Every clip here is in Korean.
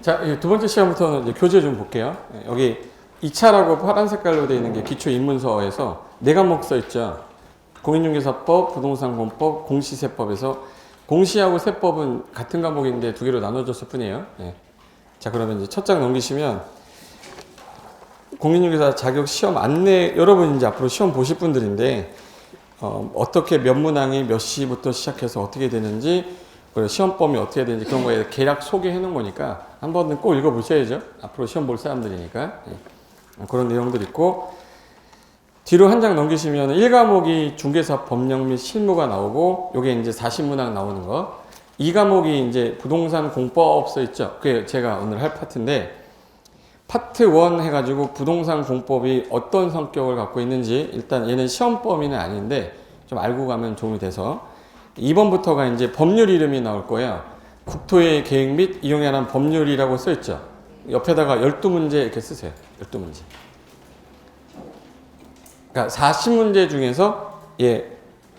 자, 두 번째 시간부터는 이제 교재 좀 볼게요. 여기 2차라고 파란 색깔로 되어 있는 게 기초 입문서에서 4과목 써 있죠. 공인중개사법, 부동산공법, 공시세법에서 공시하고 세법은 같은 과목인데 2개로 나눠졌을 뿐이에요. 자, 그러면 이제 첫 장 넘기시면 공인중개사 자격 시험 안내, 여러분 이제 앞으로 시험 보실 분들인데 어떻게 몇 문항이 몇 시부터 시작해서 어떻게 되는지, 그리고 시험범위 어떻게 되는지 그런 거에 대략 소개해 놓은 거니까 한 번은 꼭 읽어 보셔야죠. 앞으로 시험 볼 사람들이니까. 그런 내용들 있고, 뒤로 한 장 넘기시면 1과목이 중개사 법령 및 실무가 나오고, 요게 이제 40문항 나오는 거. 2과목이 이제 부동산 공법 써 있죠. 그게 제가 오늘 할 파트인데, 파트 1 해가지고 부동산 공법이 어떤 성격을 갖고 있는지, 일단 얘는 시험 범위는 아닌데 좀 알고 가면 도움이 돼서, 2번부터가 이제 법률 이름이 나올 거예요. 국토의 계획 및 이용에 관한 법률이라고 써 있죠. 옆에다가 12문제 이렇게 쓰세요. 12문제. 그러니까 40문제 중에서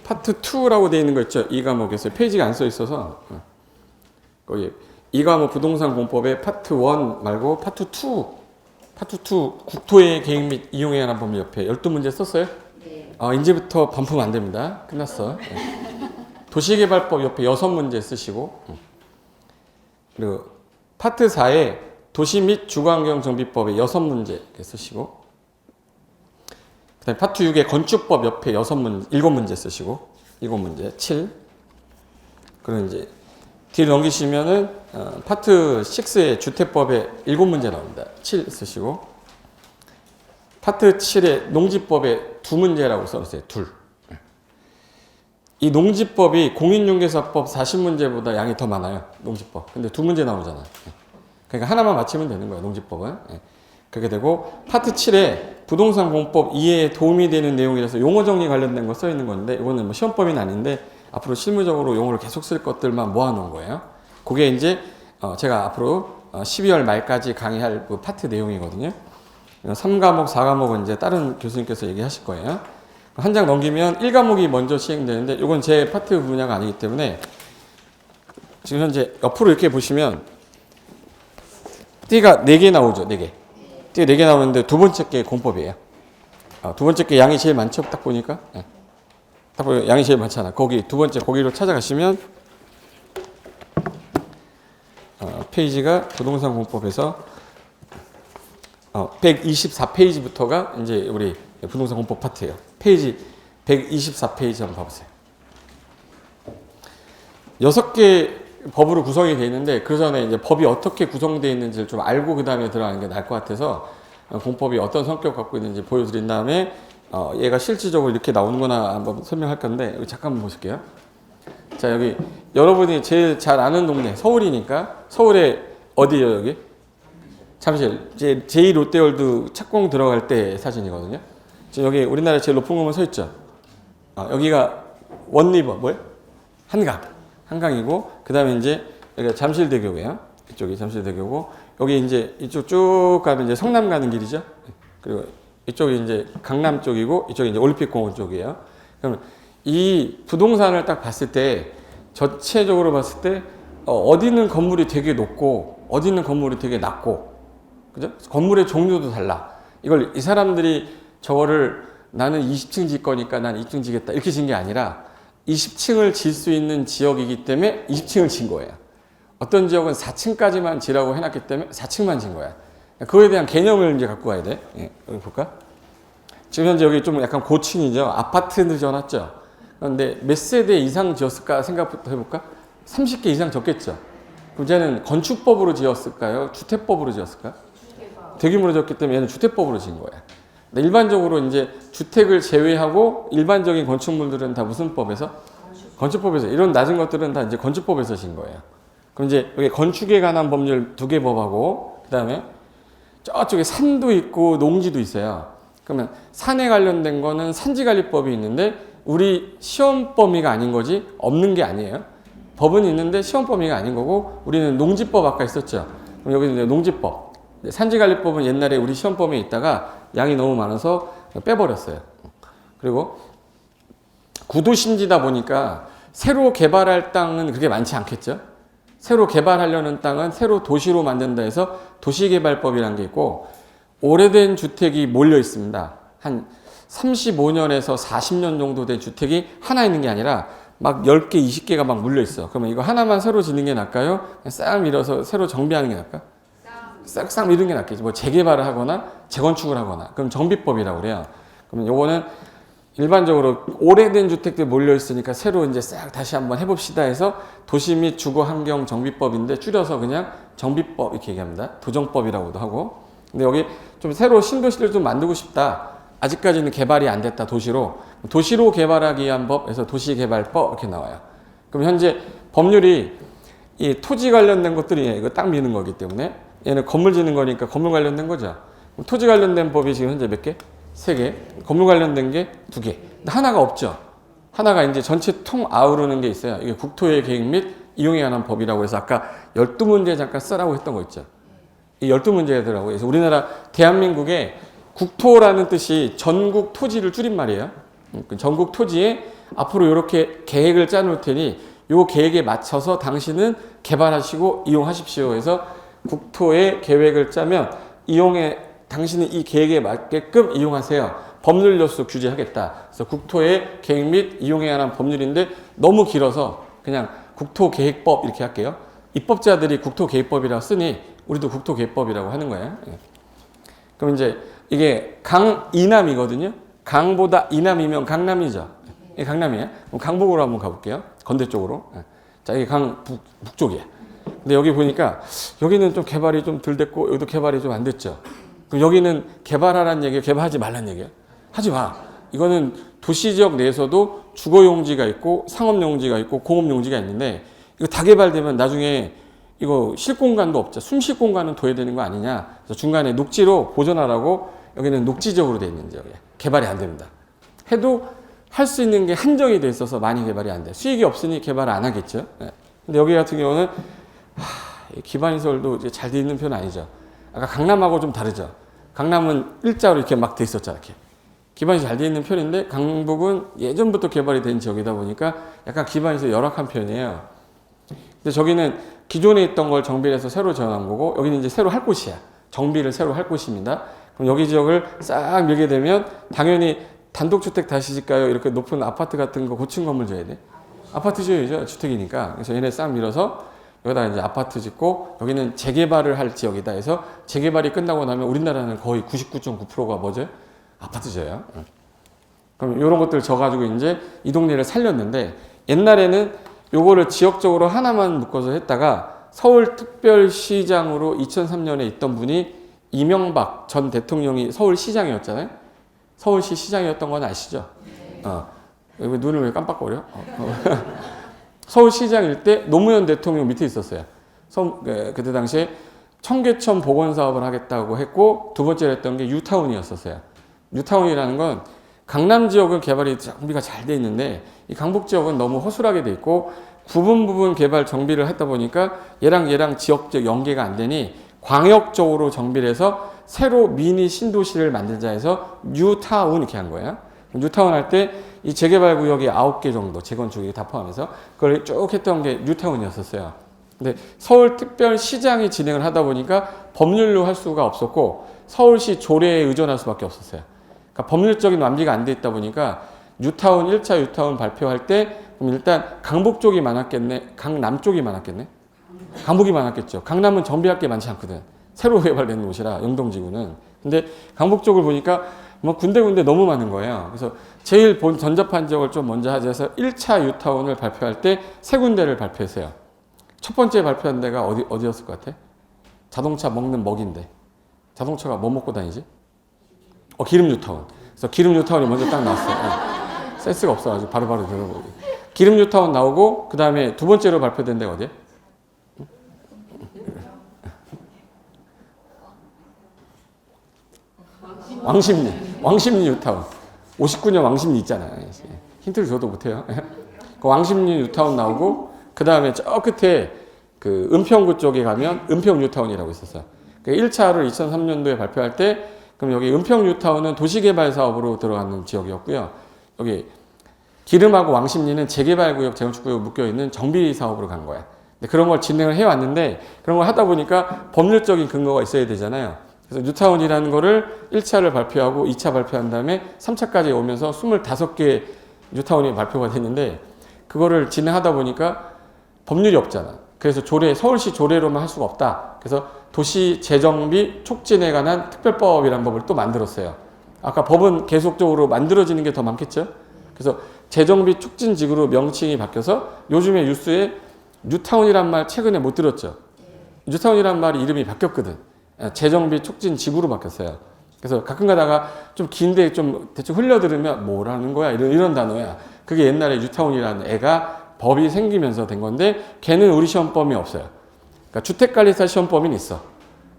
파트 2라고 되어 있는 거 있죠. 이 과목에서 페이지가 안 써 있어서 거기 이 과목 부동산 공법의 파트 1 말고 파트 2 국토의 계획 및 이용에 관한 법률 옆에 12문제 썼어요? 네. 이제부터 반품 안 됩니다. 끝났어. 도시개발법 옆에 6문제 쓰시고, 그리고 파트 4에 도시 및 주거환경정비법에 6문제 이렇게 쓰시고, 그 다음에 파트 6에 건축법 옆에 7문제 쓰시고, 7문제, 7. 그리고 이제 뒤로 넘기시면은 파트 6에 주택법에 7문제 나옵니다. 7 쓰시고, 파트 7에 농지법에 2문제라고 써주세요. 2. 이 농지법이 공인중개사법 40문제보다 양이 더 많아요. 농지법. 근데 2문제 나오잖아. 그러니까 하나만 맞히면 되는 거예요. 농지법은. 그렇게 되고, 파트 7에 부동산 공법 이해에 도움이 되는 내용이라서 용어 정리 관련된 거 써 있는 건데, 이거는 뭐 시험 범위는 아닌데 앞으로 실무적으로 용어를 계속 쓸 것들만 모아놓은 거예요. 그게 이제 제가 앞으로 12월 말까지 강의할 그 파트 내용이거든요. 3과목, 4과목은 이제 다른 교수님께서 얘기하실 거예요. 한 장 넘기면 1과목이 먼저 시행되는데, 이건 제 파트 분야가 아니기 때문에 지금 현재 옆으로 이렇게 보시면 띠가 4개 나오죠. 4개. 띠가 4개 나오는데 두 번째 게 공법이에요. 두 번째 게 양이 제일 많죠. 딱 보니까. 딱 보면 양이 제일 많잖아. 거기 두 번째 거기로 찾아가시면 페이지가 부동산 공법에서 124페이지부터가 이제 우리 부동산 공법 파트예요. 페이지 124페이지 한번 봐보세요. 6개 법으로 구성이 되어 있는데, 그 전에 이제 법이 어떻게 구성되어 있는지를 좀 알고 그 다음에 들어가는 게 나을 것 같아서 공법이 어떤 성격 갖고 있는지 보여드린 다음에 얘가 실질적으로 이렇게 나오는구나 한번 설명할 건데, 여기 잠깐만 보실게요. 자, 여기 여러분이 제일 잘 아는 동네 서울이니까, 서울에 어디예요 여기? 잠실 제2롯데월드 착공 들어갈 때 사진이거든요. 지금 여기 우리나라 제일 높은 건물 서 있죠. 여기가 원리버 뭐예요? 한강이고, 그 다음에 이제 여기가 잠실대교고요. 이쪽이 잠실대교고, 여기 이제 이쪽 쭉 가면 이제 성남 가는 길이죠. 그리고 이쪽이 이제 강남 쪽이고, 이쪽이 이제 올림픽공원 쪽이에요. 그러면 이 부동산을 딱 봤을 때, 전체적으로 봤을 때 어디 있는 건물이 되게 높고 어디 있는 건물이 되게 낮고, 그죠? 건물의 종류도 달라. 이걸 이 사람들이 저거를 나는 20층 질 거니까 난 2층 지겠다 이렇게 진 게 아니라 20층을 질 수 있는 지역이기 때문에 20층을 진 거예요. 어떤 지역은 4층까지만 지라고 해놨기 때문에 4층만 진 거야. 그거에 대한 개념을 이제 갖고 가야 돼. 여기 볼까? 지금 현재 여기 좀 약간 고층이죠. 아파트는 지어놨죠. 그런데 몇 세대 이상 지었을까 생각부터 해볼까? 30개 이상 적겠죠. 그럼 쟤는 건축법으로 지었을까요? 주택법으로 지었을까? 대규모로 지었기 때문에 얘는 주택법으로 지은 거야. 일반적으로 이제 주택을 제외하고 일반적인 건축물들은 다 무슨 법에서? 건축법에서. 이런 낮은 것들은 다 이제 건축법에서 진 거예요. 그럼 이제 여기 건축에 관한 법률 2개 법하고, 그 다음에 저쪽에 산도 있고 농지도 있어요. 그러면 산에 관련된 거는 산지관리법이 있는데, 우리 시험 범위가 아닌 거지, 없는 게 아니에요. 법은 있는데 시험 범위가 아닌 거고, 우리는 농지법 아까 있었죠. 그럼 여기는 이제 농지법. 산지관리법은 옛날에 우리 시험 범위에 있다가 양이 너무 많아서 빼버렸어요. 그리고 구도심지다 보니까 새로 개발할 땅은 그렇게 많지 않겠죠. 새로 개발하려는 땅은 새로 도시로 만든다 해서 도시개발법이라는 게 있고, 오래된 주택이 몰려 있습니다. 한 35년에서 40년 정도 된 주택이 하나 있는 게 아니라 막 10개, 20개가 막 물려 있어. 그러면 이거 하나만 새로 짓는 게 나을까요? 싹 밀어서 새로 정비하는 게 나을까? 싹싹 밀는 게 낫겠지. 뭐 재개발을 하거나 재건축을 하거나. 그럼 정비법이라고 그래요. 그러면 요거는 일반적으로 오래된 주택들 몰려 있으니까 새로 이제 싹 다시 한번 해봅시다 해서 도시 및 주거 환경 정비법인데 줄여서 그냥 정비법 이렇게 얘기합니다. 도정법이라고도 하고. 근데 여기 좀 새로 신도시를 좀 만들고 싶다. 아직까지는 개발이 안 됐다. 도시로 개발하기 위한 법에서 도시개발법 이렇게 나와요. 그럼 현재 법률이 이 토지 관련된 것들이 이거 딱 미는 거기 때문에 얘는 건물 짓는 거니까 건물 관련된 거죠. 토지 관련된 법이 지금 현재 몇 개? 3개. 건물 관련된 게 2개. 하나가 없죠. 하나가 이제 전체 통 아우르는 게 있어요. 이게 국토의 계획 및 이용에 관한 법이라고 해서 아까 12문제 잠깐 쓰라고 했던 거 있죠. 이 12문제더라고요. 그래서 우리나라 대한민국에 국토라는 뜻이 전국 토지를 줄임말이에요. 전국 토지에 앞으로 이렇게 계획을 짜놓을 테니 이 계획에 맞춰서 당신은 개발하시고 이용하십시오 해서 국토의 계획을 짜면 당신은 이 계획에 맞게끔 이용하세요. 법률로서 규제하겠다. 그래서 국토의 계획 및 이용에 관한 법률인데 너무 길어서 그냥 국토계획법 이렇게 할게요. 입법자들이 국토계획법이라고 쓰니 우리도 국토계획법이라고 하는 거예요. 그럼 이제 이게 강이남이거든요. 강보다 이남이면 강남이죠. 이게 강남이에요. 그럼 강북으로 한번 가볼게요. 건대 쪽으로. 자, 이게 북쪽이에요. 근데 여기 보니까 여기는 좀 개발이 좀 덜 됐고 여기도 개발이 좀 안 됐죠. 그럼 여기는 개발하라는 얘기예요? 개발하지 말라는 얘기예요? 하지 마. 이거는 도시지역 내에서도 주거용지가 있고 상업용지가 있고 공업용지가 있는데 이거 다 개발되면 나중에 이거 쉴 공간도 없죠. 숨 쉴 공간은 둬야 되는 거 아니냐. 그래서 중간에 녹지로 보존하라고 여기는 녹지적으로 돼 있는 지역이에요. 개발이 안 됩니다. 해도 할 수 있는 게 한정이 돼 있어서 많이 개발이 안 돼. 수익이 없으니 개발을 안 하겠죠. 근데 여기 같은 경우는 기반시설도 잘 돼 있는 편은 아니죠. 아까 강남하고 좀 다르죠. 강남은 일자로 이렇게 막 돼 있었죠. 이렇게. 기반이 잘 돼 있는 편인데 강북은 예전부터 개발이 된 지역이다 보니까 약간 기반시설 열악한 편이에요. 근데 저기는 기존에 있던 걸 정비를 해서 새로 지어놓은 거고 여기는 이제 새로 할 곳이야. 정비를 새로 할 곳입니다. 그럼 여기 지역을 싹 밀게 되면 당연히 단독주택 다시 짓까요? 이렇게 높은 아파트 같은 거 고층 건물 지어야 돼. 아파트 지어야죠. 주택이니까. 그래서 얘네 싹 밀어서 여기다 이제 아파트 짓고 여기는 재개발을 할 지역이다 해서 재개발이 끝나고 나면 우리나라는 거의 99.9%가 뭐죠? 아파트 지어요. 그럼 이런 것들 져가지고 이제 이 동네를 살렸는데 옛날에는 요거를 지역적으로 하나만 묶어서 했다가 서울특별시장으로 2003년에 있던 분이 이명박 전 대통령이 서울시장이었잖아요. 서울시 시장이었던 건 아시죠? 왜 눈을 왜 깜빡거려? 서울시장일 때 노무현 대통령 밑에 있었어요. 그때 당시에 청계천 복원 사업을 하겠다고 했고 두 번째로 했던 게 뉴타운이었었어요. 뉴타운이라는 건 강남 지역은 개발이 정비가 잘 돼 있는데 이 강북 지역은 너무 허술하게 돼 있고 부분 개발 정비를 하다 보니까 얘랑 지역적 연계가 안 되니 광역적으로 정비를 해서 새로 미니 신도시를 만들자 해서 뉴타운 이렇게 한 거예요. 뉴타운 할 때 이 재개발 구역이 9개 정도 재건축이 다 포함해서 그걸 쭉 했던 게 뉴타운이었었어요. 근데 서울특별시장이 진행을 하다 보니까 법률로 할 수가 없었고 서울시 조례에 의존할 수밖에 없었어요. 그러니까 법률적인 완비가 안 돼 있다 보니까 뉴타운 1차 뉴타운 발표할 때 그럼 일단 강북 쪽이 많았겠네, 강남 쪽이 많았겠네. 강북이 많았겠죠. 강남은 정비할 게 많지 않거든. 새로 개발된 곳이라 영동지구는. 근데 강북 쪽을 보니까 뭐 군데군데 너무 많은 거예요. 그래서 제일 전접한 지역을 좀 먼저 하자 해서 1차 뉴타운을 발표할 때 3군데를 발표했어요. 첫 번째 발표한 데가 어디였을 것 같아? 자동차 먹는 먹인데. 자동차가 뭐 먹고 다니지? 기름 뉴타운. 그래서 기름 뉴타운이 먼저 딱 나왔어요. 센스가 없어가지고 바로바로 들어보기. 기름 뉴타운 나오고 그 다음에 두 번째로 발표된 데가 어디야? 왕십리 뉴타운. 59년 왕십리 있잖아요. 힌트를 줘도 못해요. 그 왕십리 뉴타운 나오고 그 다음에 저 끝에 그 은평구 쪽에 가면 은평 뉴타운이라고 있었어요. 1차를 2003년도에 발표할 때 그럼 여기 은평 뉴타운은 도시개발 사업으로 들어가는 지역이었고요. 여기 기름하고 왕십리는 재개발구역, 재건축구역 묶여있는 정비 사업으로 간 거야. 근데 그런 걸 진행을 해왔는데 그런 걸 하다 보니까 법률적인 근거가 있어야 되잖아요. 그래서 뉴타운이라는 거를 1차를 발표하고 2차 발표한 다음에 3차까지 오면서 25개 뉴타운이 발표가 됐는데 그거를 진행하다 보니까 법률이 없잖아. 그래서 서울시 조례로만 할 수가 없다. 그래서 도시 재정비 촉진에 관한 특별법이라는 법을 또 만들었어요. 아까 법은 계속적으로 만들어지는 게 더 많겠죠? 그래서 재정비 촉진지구로 명칭이 바뀌어서 요즘에 뉴스에 뉴타운이란 말 최근에 못 들었죠? 뉴타운이란 말이 이름이 바뀌었거든. 재정비 촉진지구로 바뀌었어요. 그래서 가끔 가다가 좀 긴데 좀 대충 흘려들으면 뭐라는 거야? 이런 단어야. 그게 옛날에 뉴타운이라는 애가 법이 생기면서 된 건데 걔는 우리 시험범위 없어요. 그러니까 주택관리사 시험범위는 있어.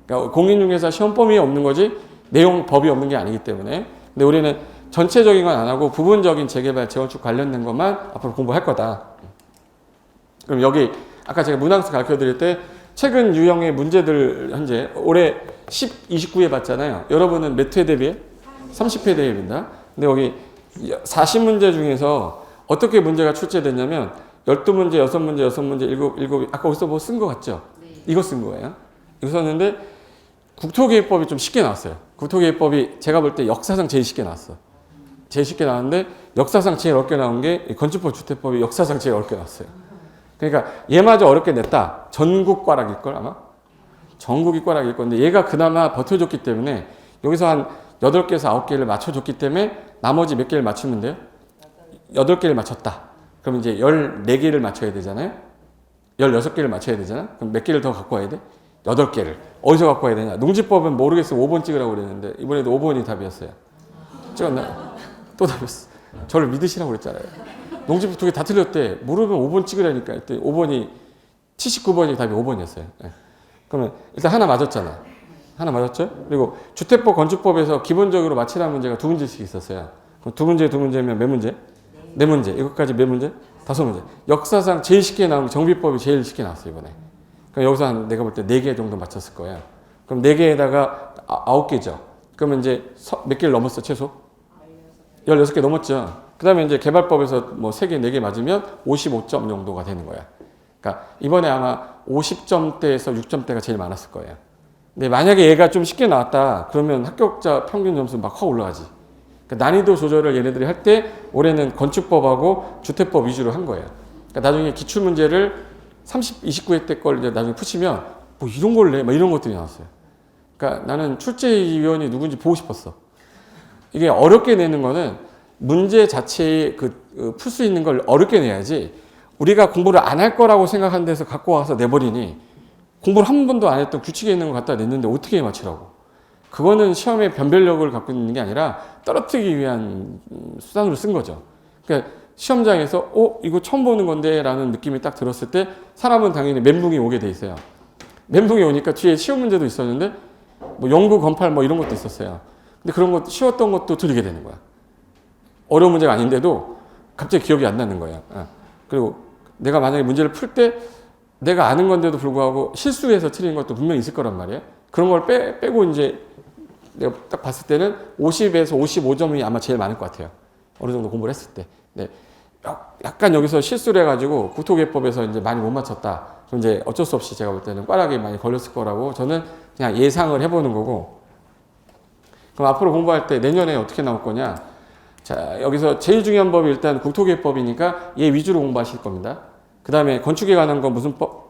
그러니까 공인중개사 시험범위 없는 거지 내용 법이 없는 게 아니기 때문에. 근데 우리는 전체적인 건 안 하고 부분적인 재개발, 재건축 관련된 것만 앞으로 공부할 거다. 그럼 여기 아까 제가 문항수 가르쳐 드릴 때 최근 유형의 문제들 현재 올해 29회 봤잖아요. 여러분은 몇 회 대비해? 30회 대비입니다. 근데 여기 40문제 중에서 어떻게 문제가 출제됐냐면 12문제, 6문제, 6문제, 7, 아까 어디서 뭐 쓴 거 같죠? 네. 이거 쓴 거예요. 이거 썼는데 국토계획법이 좀 쉽게 나왔어요. 국토계획법이 제가 볼 때 역사상 제일 쉽게 나왔어. 제일 쉽게 나왔는데 역사상 제일 어렵게 나온 게 건축법, 주택법이 역사상 제일 어렵게 나왔어요. 그러니까 얘마저 어렵게 냈다. 전국 꽈락일걸 아마? 전국이 꽈락일 건데 얘가 그나마 버텨줬기 때문에 여기서 한 8개에서 9개를 맞춰줬기 때문에 나머지 몇 개를 맞추면 돼요? 8개를 맞췄다. 그럼 이제 14개를 맞춰야 되잖아요? 16개를 맞춰야 되잖아? 그럼 몇 개를 더 갖고 와야 돼? 8개를. 어디서 갖고 와야 되냐? 농지법은 모르겠어요. 5번 찍으라고 그랬는데 이번에도 5번이 답이었어요. 찍었나? 또 답이었어. 저를 믿으시라고 그랬잖아요. 농지법 2개 다 틀렸대. 모르면 5번 찍으라니까. 그때 5번이 79번이 답이 5번이었어요. 네. 그러면 일단 하나 맞았잖아. 하나 맞았죠? 그리고 주택법, 건축법에서 기본적으로 맞히라는 문제가 2문제씩 있었어요. 그럼 2문제면 몇 문제? 4문제. 이것까지 몇 문제? 5문제. 역사상 제일 쉽게 나온 게 정비법이 제일 쉽게 나왔어요, 이번에. 그럼 여기서 한 내가 볼 때 4개 정도 맞췄을 거예요. 그럼 4개에다가 9개죠. 그러면 이제 몇 개를 넘었어, 최소? 16개 넘었죠. 그 다음에 이제 개발법에서 뭐 3개, 4개 맞으면 55점 정도가 되는 거야. 그러니까 이번에 아마 50점대에서 6점대가 제일 많았을 거예요. 근데 만약에 얘가 좀 쉽게 나왔다, 그러면 합격자 평균 점수 막 확 올라가지. 그러니까 난이도 조절을 얘네들이 할 때 올해는 건축법하고 주택법 위주로 한 거예요. 그러니까 나중에 기출문제를 29회 때 걸 이제 나중에 푸시면 뭐 이런 걸 내? 막 이런 것들이 나왔어요. 그러니까 나는 출제위원이 누군지 보고 싶었어. 이게 어렵게 내는 거는 문제 자체에 풀 수 있는 걸 어렵게 내야지 우리가 공부를 안 할 거라고 생각한 데서 갖고 와서 내버리니 공부를 한 번도 안 했던 규칙에 있는 거 갖다 냈는데 어떻게 맞추라고. 그거는 시험의 변별력을 갖고 있는 게 아니라 떨어뜨리기 위한 수단으로 쓴 거죠. 그러니까 시험장에서 이거 처음 보는 건데 라는 느낌이 딱 들었을 때 사람은 당연히 멘붕이 오게 돼 있어요. 멘붕이 오니까 뒤에 시험 문제도 있었는데 뭐 영구 건팔 뭐 이런 것도 있었어요. 근데 그런 것 쉬웠던 것도 들리게 되는 거야. 어려운 문제가 아닌데도 갑자기 기억이 안 나는 거예요. 그리고 내가 만약에 문제를 풀 때 내가 아는 건데도 불구하고 실수해서 틀린 것도 분명히 있을 거란 말이에요. 그런 걸 빼고 이제 내가 딱 봤을 때는 50에서 55점이 아마 제일 많을 것 같아요. 어느 정도 공부를 했을 때. 네. 약간 여기서 실수를 해가지고 국토계획법에서 이제 많이 못 맞췄다. 그럼 이제 어쩔 수 없이 제가 볼 때는 꽈락이 많이 걸렸을 거라고 저는 그냥 예상을 해보는 거고. 그럼 앞으로 공부할 때 내년에 어떻게 나올 거냐? 자, 여기서 제일 중요한 법이 일단 국토계획법이니까 얘 위주로 공부하실 겁니다. 그 다음에 건축에 관한 건 무슨 법?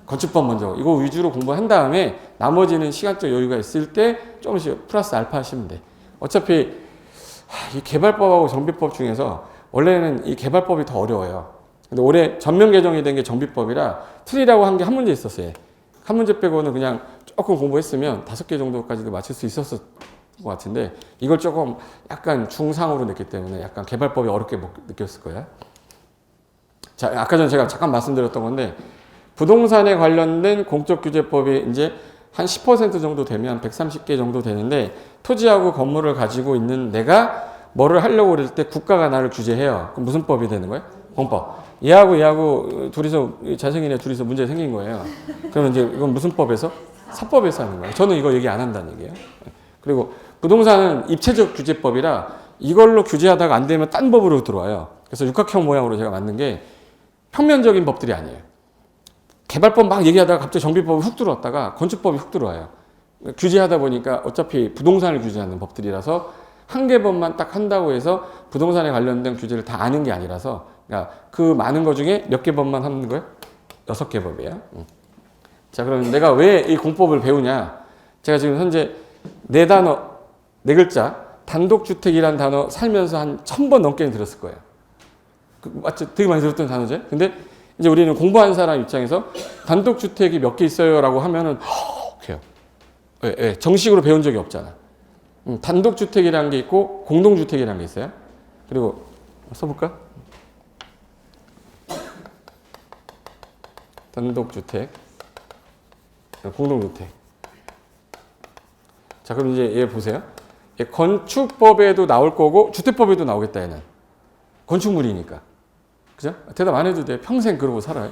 건축법 먼저. 이거 위주로 공부한 다음에 나머지는 시간적 여유가 있을 때 조금씩 플러스 알파 하시면 돼. 어차피 이 개발법하고 정비법 중에서 원래는 이 개발법이 더 어려워요. 근데 올해 전면 개정이 된 게 정비법이라 틀리라고 한 게 한 문제 있었어요. 한 문제 빼고는 그냥 조금 공부했으면 5개 정도까지도 맞출 수 있었을 것 같은데 이걸 조금 약간 중상으로 냈기 때문에 약간 개발법이 어렵게 느꼈을 거예요. 자, 아까 전에 제가 잠깐 말씀드렸던 건데 부동산에 관련된 공적규제법이 이제 한 10% 정도 되면 130개 정도 되는데 토지하고 건물을 가지고 있는 내가 뭐를 하려고 그럴 때 국가가 나를 규제해요. 그럼 무슨 법이 되는 거예요? 공법. 얘하고 둘이서 잘생긴 애 둘이서 문제 생긴 거예요. 그러면 이제 이건 무슨 법에서? 사법에서 하는 거예요. 저는 이거 얘기 안 한다는 얘기예요. 그리고 부동산은 입체적 규제법이라 이걸로 규제하다가 안 되면 딴 법으로 들어와요. 그래서 육각형 모양으로 제가 만든 게 평면적인 법들이 아니에요. 개발법 막 얘기하다가 갑자기 정비법이 훅 들어왔다가 건축법이 훅 들어와요. 규제하다 보니까 어차피 부동산을 규제하는 법들이라서 한 개 법만 딱 한다고 해서 부동산에 관련된 규제를 다 아는 게 아니라서, 그러니까 그 많은 거 중에 몇 개 법만 하는 거예요? 6개 법이에요. 자, 그럼 내가 왜 이 공법을 배우냐? 제가 지금 현재 4단어, 4글자, 단독주택이라는 단어 살면서 한 1000번 넘게 들었을 거예요. 맞죠? 되게 많이 들었던 단어죠. 근데 이제 우리는 공부한 사람 입장에서 단독주택이 몇 개 있어요? 라고 하면은, 해요. 왜? 정식으로 배운 적이 없잖아. 단독주택이라는 게 있고, 공동주택이라는 게 있어요. 그리고, 써볼까? 단독주택, 공동주택. 자, 그럼 이제 얘 보세요. 얘 건축법에도 나올 거고, 주택법에도 나오겠다, 얘는. 건축물이니까. 그죠? 대답 안 해도 돼. 평생 그러고 살아요.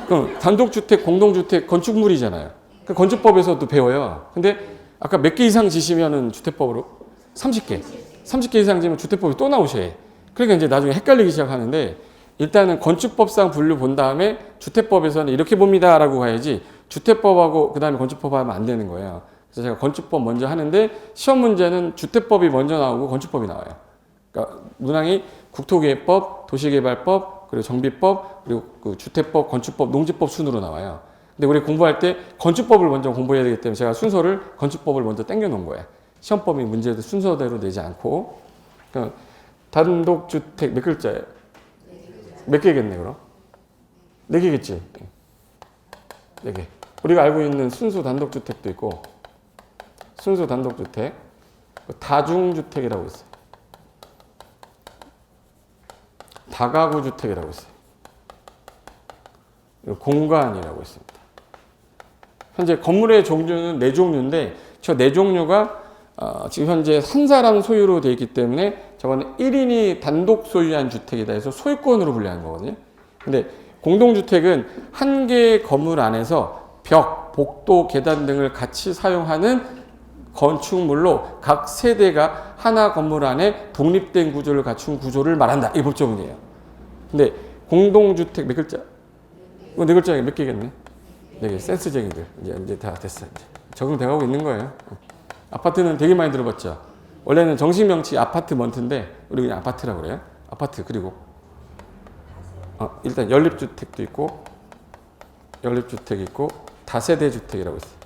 그럼 단독주택, 공동주택, 건축물이잖아요. 그 건축법에서도 배워요. 근데 아까 몇 개 이상 지시면은 주택법으로 30개. 30개 이상 지면 주택법이 또 나오셔야 해. 그러니까 이제 나중에 헷갈리기 시작하는데, 일단은 건축법상 분류 본 다음에 주택법에서는 이렇게 봅니다 라고 가야지, 주택법하고 그 다음에 건축법 하면 안 되는 거예요. 그래서 제가 건축법 먼저 하는데, 시험 문제는 주택법이 먼저 나오고 건축법이 나와요. 그러니까 문항이 국토계획법, 도시개발법, 그리고 정비법, 그리고 그 주택법, 건축법, 농지법 순으로 나와요. 근데 우리 공부할 때 건축법을 먼저 공부해야 되기 때문에 제가 순서를 건축법을 먼저 당겨 놓은 거예요. 시험법이 문제도 순서대로 내지 않고. 그러니까 단독주택 몇 글자예요? 몇 개겠네 그럼? 4개겠지? 4개. 우리가 알고 있는 순수 단독주택도 있고, 순수 단독주택, 다중주택이라고 있어요. 다가구 주택이라고 있어요. 공간이라고 있습니다. 현재 건물의 종류는 4종류인데, 저 4종류가 지금 현재 한 사람 소유로 되어 있기 때문에 저거는 1인이 단독 소유한 주택이다 해서 소유권으로 분류하는 거거든요. 근데 공동주택은 한 개의 건물 안에서 벽, 복도, 계단 등을 같이 사용하는 건축물로 각 세대가 하나 건물 안에 독립된 구조를 갖춘 구조를 말한다. 이게 법조문이에요. 근데 공동주택 몇 글자? 이거 4글자에 몇 개겠네? 4개. 센스쟁이들. 이제 다 됐어. 이제 적응돼가고 있는 거예요. 아파트는 되게 많이 들어봤죠. 원래는 정식 명칭 아파트 먼트인데 우리 그냥 아파트라고 그래요. 아파트. 그리고 일단 연립주택도 있고, 연립주택 있고, 다세대 주택이라고 있어요.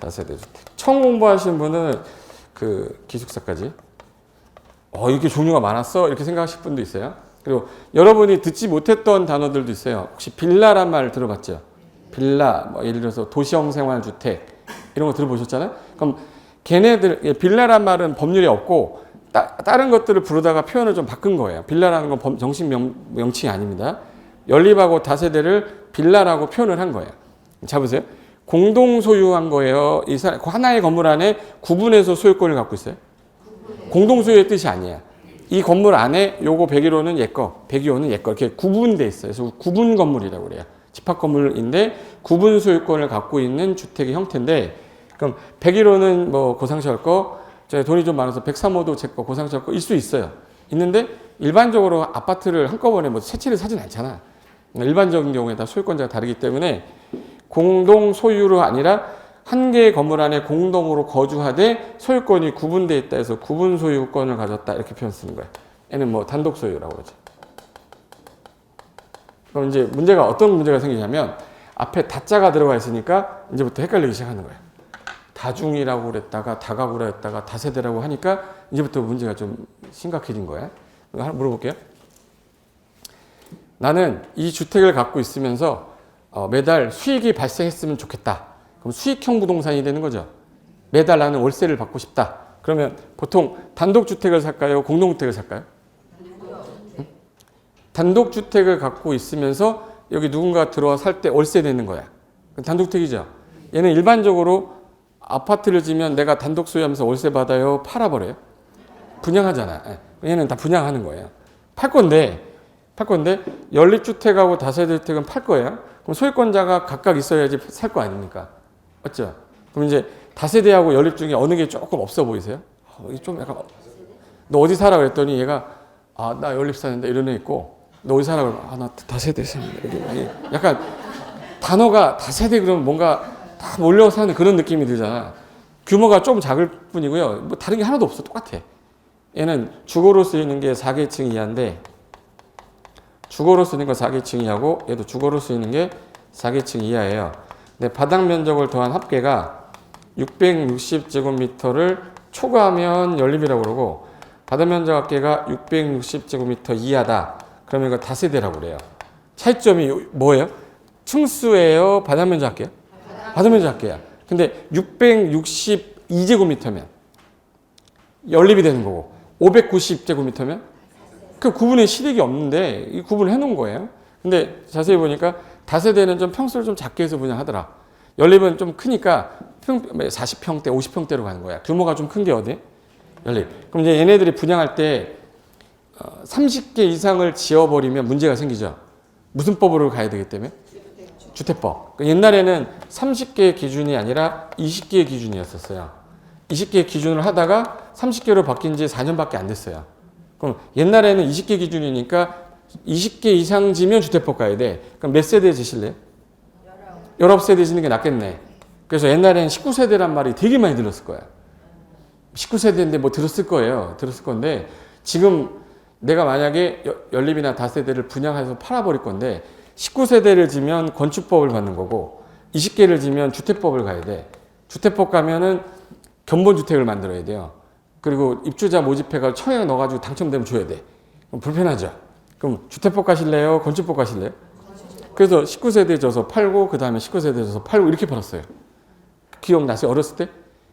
다세대 주택. 처음 공부하시는 분은 그 기숙사까지 이렇게 종류가 많았어? 이렇게 생각하실 분도 있어요. 그리고 여러분이 듣지 못했던 단어들도 있어요. 혹시 빌라란 말 들어봤죠? 빌라, 뭐 예를 들어서 도시형 생활주택 이런 거 들어보셨잖아요. 그럼 걔네들, 빌라란 말은 법률이 없고 다른 것들을 부르다가 표현을 좀 바꾼 거예요. 빌라라는 건 정식 명칭이 아닙니다. 연립하고 다세대를 빌라라고 표현을 한 거예요. 자 보세요. 공동 소유한 거예요. 하나의 건물 안에 구분해서 소유권을 갖고 있어요. 공동 소유의 뜻이 아니야. 이 건물 안에 요거 101호는 얘 거, 102호는 얘 거, 이렇게 구분돼 있어요. 그래서 구분 건물이라고 그래요. 집합 건물인데 구분 소유권을 갖고 있는 주택의 형태인데, 그럼 101호는 뭐 고상시할 거, 돈이 좀 많아서 103호도 제 거, 고상시할 거 일 수 있어요. 있는데 일반적으로 아파트를 한꺼번에 뭐 세 채를 사진 않잖아. 일반적인 경우에 다 소유권자가 다르기 때문에 공동 소유로 아니라 한 개의 건물 안에 공동으로 거주하되 소유권이 구분되어 있다 해서 구분 소유권을 가졌다 이렇게 표현 쓰는 거예요. 얘는 뭐 단독 소유라고 그러죠. 그럼 이제 문제가 어떤 문제가 생기냐면 앞에 다자가 들어가 있으니까 이제부터 헷갈리기 시작하는 거예요. 다중이라고 그랬다가 다가구라 했다가 다세대라고 하니까 이제부터 문제가 좀 심각해진 거예요. 하나 물어볼게요. 나는 이 주택을 갖고 있으면서 매달 수익이 발생했으면 좋겠다. 그럼 수익형 부동산이 되는 거죠. 매달 나는 월세를 받고 싶다. 그러면 보통 단독주택을 살까요? 공동주택을 살까요? 응? 단독주택을 갖고 있으면서 여기 누군가 들어와 살 때 월세 내는 거야. 단독주택이죠. 얘는 일반적으로 아파트를 지면 내가 단독 소유하면서 월세 받아요? 팔아버려요? 분양하잖아. 얘는 다 분양하는 거예요. 팔 건데 연립주택하고 다세대주택은 팔 거예요. 그럼 소유권자가 각각 있어야지 살 거 아닙니까? 맞죠? 그럼 이제 다세대하고 연립 중에 어느 게 조금 없어 보이세요? 좀 약간 너 어디 살아 그랬더니 얘가 나 연립 사는데 이런 애 있고 너 어디 사나 그러면 나 다세대 삽니다. 약간 단어가 다세대 그러면 뭔가 다 몰려 사는 그런 느낌이 들잖아. 규모가 좀 작을 뿐이고요. 뭐 다른 게 하나도 없어. 똑같아. 얘는 주거로 쓰이는 게 4계층 이하인데 주거로 쓰는 거 4계층 이하고 얘도 주거로 쓰이는 게 4계층 이하예요. 근데 바닥 면적을 더한 합계가 660제곱미터를 초과하면 연립이라고 그러고 바닥 면적 합계가 660제곱미터 이하다. 그러면 이거 다세대라고 그래요. 차이점이 뭐예요? 층수예요? 바닥 면적 합계요? 바닥 면적 합계야. 근데 662제곱미터면 연립이 되는 거고 590제곱미터면 그 구분의 실익이 없는데 이 구분을 해놓은 거예요. 근데 자세히 보니까 다세대는 좀 평수를 좀 작게 해서 분양하더라. 연립은 좀 크니까 40평대, 50평대로 가는 거야. 규모가 좀 큰 게 어디? 연립. 그럼 이제 얘네들이 분양할 때 30개 이상을 지어버리면 문제가 생기죠. 무슨 법으로 가야 되기 때문에? 주택법. 옛날에는 30개의 기준이 아니라 20개의 기준이었었어요. 20개 기준을 하다가 30개로 바뀐 지 4년밖에 안 됐어요. 그럼 옛날에는 20개 기준이니까 20개 이상 지면 주택법 가야 돼. 그럼 몇 세대 지실래요? 19세대 지는 게 낫겠네. 그래서 옛날에는 19세대란 말이 되게 많이 들었을 거야. 19세대인데 뭐 들었을 거예요. 들었을 건데 지금 내가 만약에 연립이나 다세대를 분양해서 팔아버릴 건데 19세대를 지면 건축법을 받는 거고 20개를 지면 주택법을 가야 돼. 주택법 가면은 견본주택을 만들어야 돼요. 그리고 입주자 모집해가 청약 넣어가지고 당첨되면 줘야 돼. 그럼 불편하죠. 그럼 주택법 가실래요? 건축법 가실래요? 그래서 19세대 줘서 팔고 그 다음에 19세대 줘서 팔고 이렇게 팔았어요. 기억나세요? 어렸을 때?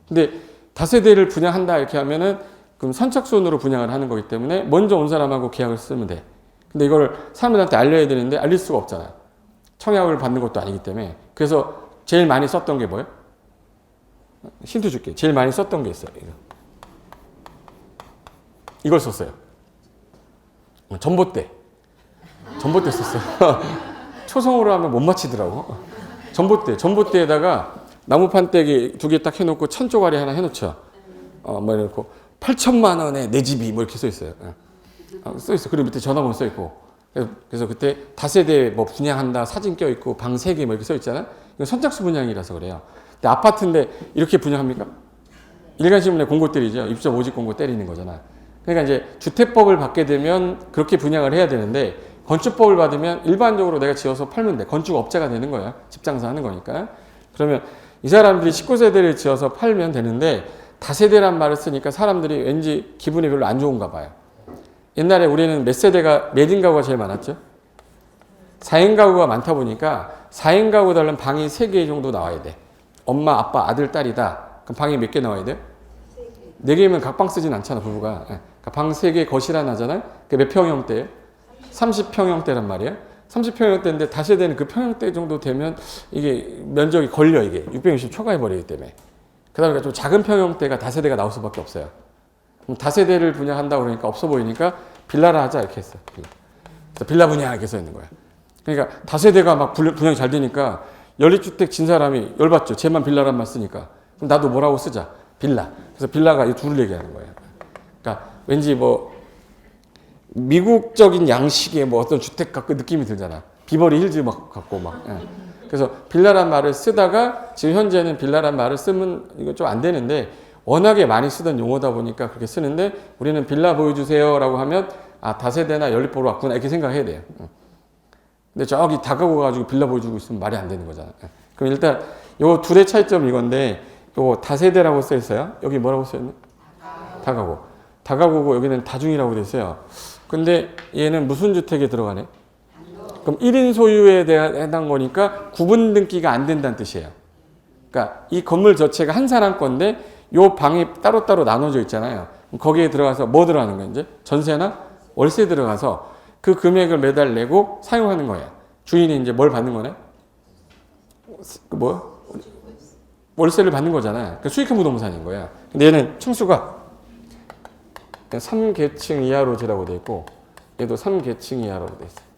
근데 다세대를 분양한다 이렇게 하면은 그럼 선착순으로 분양을 하는 거기 때문에 먼저 온 사람하고 계약을 쓰면 돼. 근데 이걸 사람들한테 알려야 되는데 알릴 수가 없잖아요. 청약을 받는 것도 아니기 때문에. 그래서 제일 많이 썼던 게 뭐예요? 힌트 줄게. 제일 많이 썼던 게 있어요. 이걸 썼어요. 전봇대. 전봇대 썼어요. 초성으로 하면 못 맞히더라고. 전봇대. 전봇대에다가 나무 판때기 2개 딱 해놓고 천 조가리 하나 해놓죠. 뭐 이렇게 8천만 원에 내 집이 뭐 이렇게 써 있어요. 써 있어. 그리고 밑에 전화번호 써 있고. 그래서 그때 다세대 뭐 분양한다 사진 껴 있고 방 3개 뭐 이렇게 써 있잖아요. 이건 선착순 분양이라서 그래요. 근데 아파트인데 이렇게 분양합니까? 일간신문에 공고 때리죠. 입주자 모집 공고 때리는 거잖아. 그러니까 이제 주택법을 받게 되면 그렇게 분양을 해야 되는데 건축법을 받으면 일반적으로 내가 지어서 팔면 돼. 건축업자가 되는 거야. 집장사 하는 거니까. 그러면 이 사람들이 19세대를 지어서 팔면 되는데 다세대란 말을 쓰니까 사람들이 왠지 기분이 별로 안 좋은가 봐요. 옛날에 우리는 몇 세대가, 몇 인 가구가 제일 많았죠? 4인 가구가 많다 보니까 4인 가구 달라면 방이 3개 정도 나와야 돼. 엄마, 아빠, 아들, 딸이다. 그럼 방이 몇 개 나와야 돼요? 4개면 각방 쓰진 않잖아, 부부가. 그러니까 방 3개 거실 하나 하잖아요? 그게 몇 평형대예요? 30평형대란 말이에요. 30평형대인데 다세대는 그 평형대 정도 되면 이게 면적이 걸려, 이게. 660 초과해버리기 때문에. 그러다 보니까 좀 작은 평형대가 다세대가 나올 수밖에 없어요. 그럼 다세대를 분양한다고 그러니까 없어 보이니까 빌라를 하자 이렇게 했어요. 그래서 빌라 분양 이렇게 써 있는 거야. 그러니까 다세대가 막 분양이 잘 되니까 연립주택 진 사람이 열받죠. 쟤만 빌라란 말 쓰니까. 그럼 나도 뭐라고 쓰자. 빌라. 그래서 빌라가 이 둘을 얘기하는 거예요. 그러니까 왠지 뭐 미국적인 양식의 뭐 어떤 주택 같고 느낌이 들잖아. 비버리 힐즈 막 갖고 막. 예. 그래서 빌라란 말을 쓰다가 지금 현재는 빌라란 말을 쓰면 이거 좀 안 되는데 워낙에 많이 쓰던 용어다 보니까 그렇게 쓰는데 우리는 빌라 보여주세요 라고 하면 아 다세대나 연립 보러 왔구나 이렇게 생각해야 돼요. 근데 저기 다가구 가지고 빌라 보여주고 있으면 말이 안 되는 거잖아. 그럼 일단 요 둘의 차이점 이건데 요 다세대라고 써 있어요. 여기 뭐라고 써 있는? 다가구. 다가구고 여기는 다중이라고 돼 있어요. 근데 얘는 무슨 주택에 들어가네? 그럼 1인 소유에 대한 해당 거니까 구분 등기가 안 된다는 뜻이에요. 그러니까 이 건물 자체가 한 사람 건데 요 방이 따로따로 나눠져 있잖아요. 거기에 들어가서 뭐 들어가는 거예요? 이제 전세나 월세 들어가서 그 금액을 매달 내고 사용하는 거예요. 주인이 이제 뭘 받는 거네? 뭐? 월세를 받는 거잖아요. 그러니까 수익형 부동산인 거야. 근데 얘는 층수가 3계층 이하로 지라고 돼 있고 얘도 3계층 이하로 돼 있어요.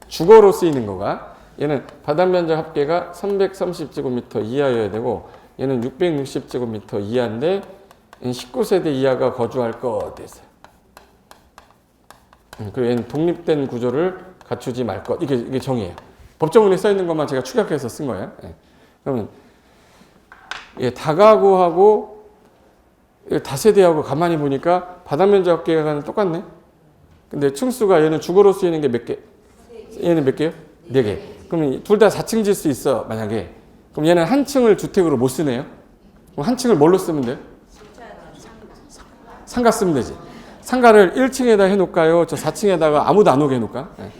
주거로 쓰이는 거가 얘는 바닥 면적 합계가 330제곱미터 이하여야 되고 얘는 660제곱미터 이하인데 19세대 이하가 거주할 거 돼 있어요. 그리고 얘는 독립된 구조를 갖추지 말 것. 이게 정의예요. 법조문에 써 있는 것만 제가 축약해서 쓴 거예요. 예. 그러면 다가구하고 다세대하고 가만히 보니까 바닥면적 계획은 똑같네. 근데 층수가 얘는 주거로 쓰이는 게 몇 개? 얘는 몇 개요? 4개. 그러면 둘 다 4층 질 수 있어, 만약에. 그럼 얘는 한 층을 주택으로 못 쓰네요. 그럼 한 층을 뭘로 쓰면 돼요? 상가 쓰면 되지. 상가를 1층에다 해놓을까요? 저 4층에다가 아무도 안 오게 해놓을까? 네?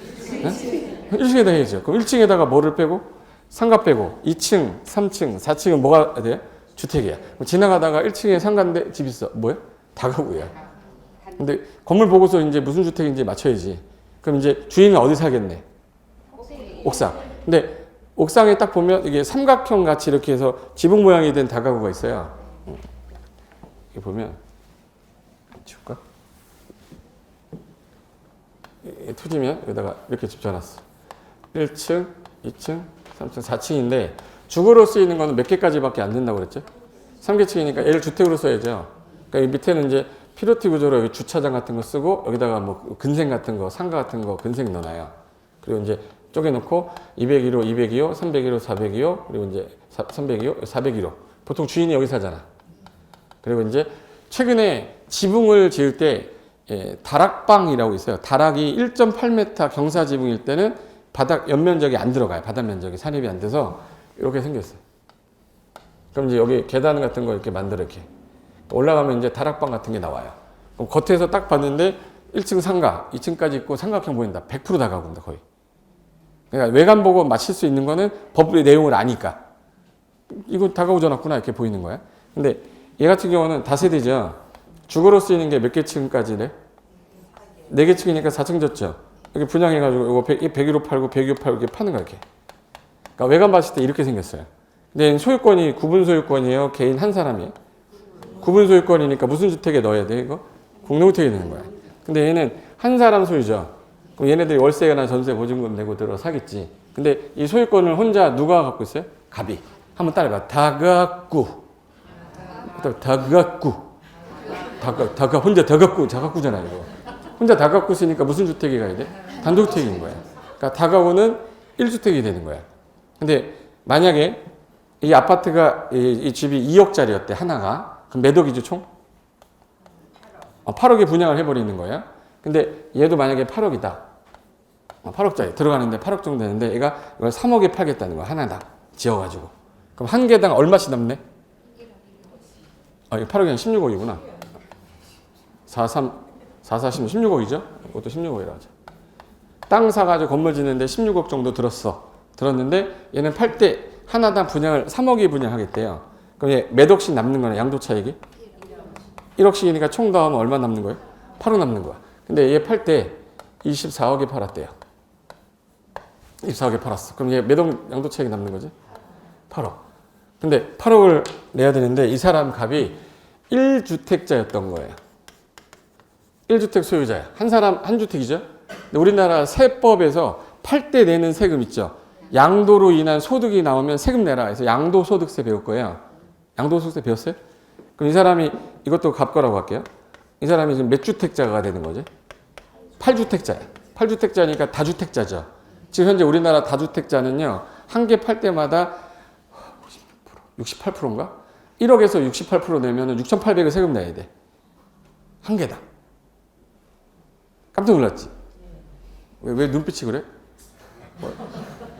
네? 1층에다 해야죠. 그럼 1층에다가 뭐를 빼고? 상가 빼고 2층, 3층, 4층은 뭐가 돼요? 주택이야. 지나가다가 1층에 상가인데 집 있어. 뭐야? 다가구야. 근데 건물 보고서 이제 무슨 주택인지 맞춰야지. 그럼 이제 주인은 어디 살겠네? 옥상. 근데 옥상에 딱 보면 이게 삼각형 같이 이렇게 해서 지붕 모양이 된 다가구가 있어요. 이렇게 보면 지울까? 투지면 여기다가 이렇게 집져놨어. 1층, 2층, 3층, 4층인데 주거로 쓰이는 거는 몇 개까지밖에 안 된다고 그랬죠? 3개층이니까 얘를 주택으로 써야죠. 그러니까 이 밑에는 이제 피로티 구조로 여기 주차장 같은 거 쓰고 여기다가 뭐 근생 같은 거, 상가 같은 거 근생 넣어놔요. 그리고 이제 쪼개놓고 202호, 202호, 302호, 402호, 그리고 이제 302호, 401호. 보통 주인이 여기 살잖아. 그리고 이제 최근에 지붕을 지을 때 다락방이라고 있어요. 다락이 1.8m 경사 지붕일 때는 바닥 연면적이 안 들어가요. 바닥 면적이 산입이 안 돼서 이렇게 생겼어요. 그럼 이제 여기 계단 같은 거 이렇게 만들어 이렇게 올라가면 이제 다락방 같은 게 나와요. 그럼 겉에서 딱 봤는데 1층 상가, 2층까지 있고 삼각형 보인다. 100% 다가구입니다, 거의. 그러니까 외관 보고 맞힐 수 있는 거는 법의 내용을 아니까. 이거 다가구 져놨구나 이렇게 보이는 거야. 근데 얘 같은 경우는 다세대죠. 주거로 쓰이는 게 몇 개 층까지래? 4개 층이니까 4층 졌죠. 이렇게 분양해가지고 이거 101호 팔고 102호 팔고 이렇게 파는 거야, 이렇게. 그러니까 외관 봤을 때 이렇게 생겼어요. 근데 소유권이 구분 소유권이에요? 개인 한 사람이에요? 구분 소유권이니까 무슨 주택에 넣어야 돼, 이거? 공동주택에 넣는 거야. 근데 얘는 한 사람 소유죠. 그럼 얘네들이 월세나 전세 보증금 내고 들어 사겠지. 근데 이 소유권을 혼자 누가 갖고 있어요? 갑이. 한번 따라해봐. 다가구. 혼자 다가구잖아, 이거. 혼자 다가구 쓰니까 무슨 주택이 가야 돼? 단독주택인 거야. 그러니까 다가구는 1주택이 되는 거야. 근데 만약에 이 아파트가, 이 집이 2억짜리였대, 하나가. 그럼 몇 억이죠, 총? 8억에 분양을 해버리는 거야. 근데 얘도 만약에 8억이다. 8억짜리 들어가는데 8억 정도 되는데 얘가 이걸 3억에 팔겠다는 거야. 하나당 지어가지고. 그럼 한 개당 얼마씩 남네? 이거 8억이 아니라 16억이구나. 4, 16억이죠? 이것도 16억이라고 하죠. 땅 사가지고 건물 짓는데 16억 정도 들었는데 얘는 팔 때 하나당 분양을 3억에 분양하겠대요. 그럼 얘 몇 억씩 남는 거네, 양도 차익이? 1억씩이니까 총 더하면 얼마 남는 거예요? 8억 남는 거야. 근데 얘 팔 때 24억에 팔았대요. 24억에 팔았어. 그럼 얘 몇 억 양도 차익이 남는 거지? 8억. 근데 8억을 내야 되는데 이 사람 값이 1주택자였던 거예요. 1주택 소유자야. 한 사람 한 주택이죠. 근데 우리나라 세법에서 팔 때 내는 세금 있죠. 양도로 인한 소득이 나오면 세금 내라 해서 양도소득세 배울 거예요. 양도소득세 배웠어요? 그럼 이 사람이 이것도 값 거라고 할게요. 이 사람이 지금 몇 주택자가 되는 거지? 8주택자야. 8주택자니까 다주택자죠. 지금 현재 우리나라 다주택자는요. 한 개 팔 때마다 68%인가? 1억에서 68% 내면 6,800을 세금 내야 돼. 한 개당. 깜짝 놀랐지? 왜 눈빛이 그래?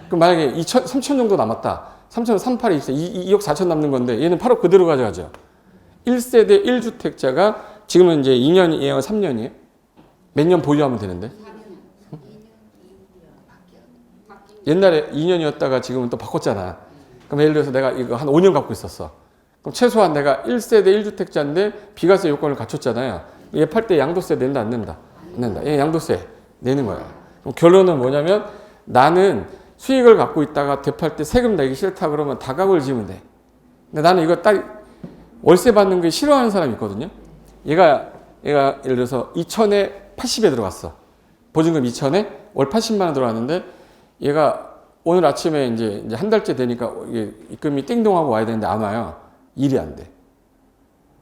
그럼 만약에 3천 정도 남았다. 3천, 3,8이 있어. 2억 4천 남는 건데 얘는 8억 그대로 가져가죠. 1세대 1주택자가 지금은 이제 2년이에요? 3년이에요? 몇 년 보유하면 되는데? 응? 옛날에 2년이었다가 지금은 또 바꿨잖아. 그럼 예를 들어서 내가 이거 한 5년 갖고 있었어. 그럼 최소한 내가 1세대 1주택자인데 비과세 요건을 갖췄잖아요. 얘 팔 때 양도세 낸다, 안 낸다? 안 낸다. 얘 양도세 내는 거야. 그럼 결론은 뭐냐면 나는 수익을 갖고 있다가 되팔 때 세금 내기 싫다 그러면 다각을 지으면 돼. 근데 나는 이거 딱 월세 받는 게 싫어하는 사람이 있거든요. 얘가 예를 들어서 2천에 80에 들어갔어. 보증금 2천에 월 80만 원 들어왔는데 얘가 오늘 아침에 이제 한 달째 되니까 이게 입금이 띵동하고 와야 되는데 안 와요. 일이 안 돼.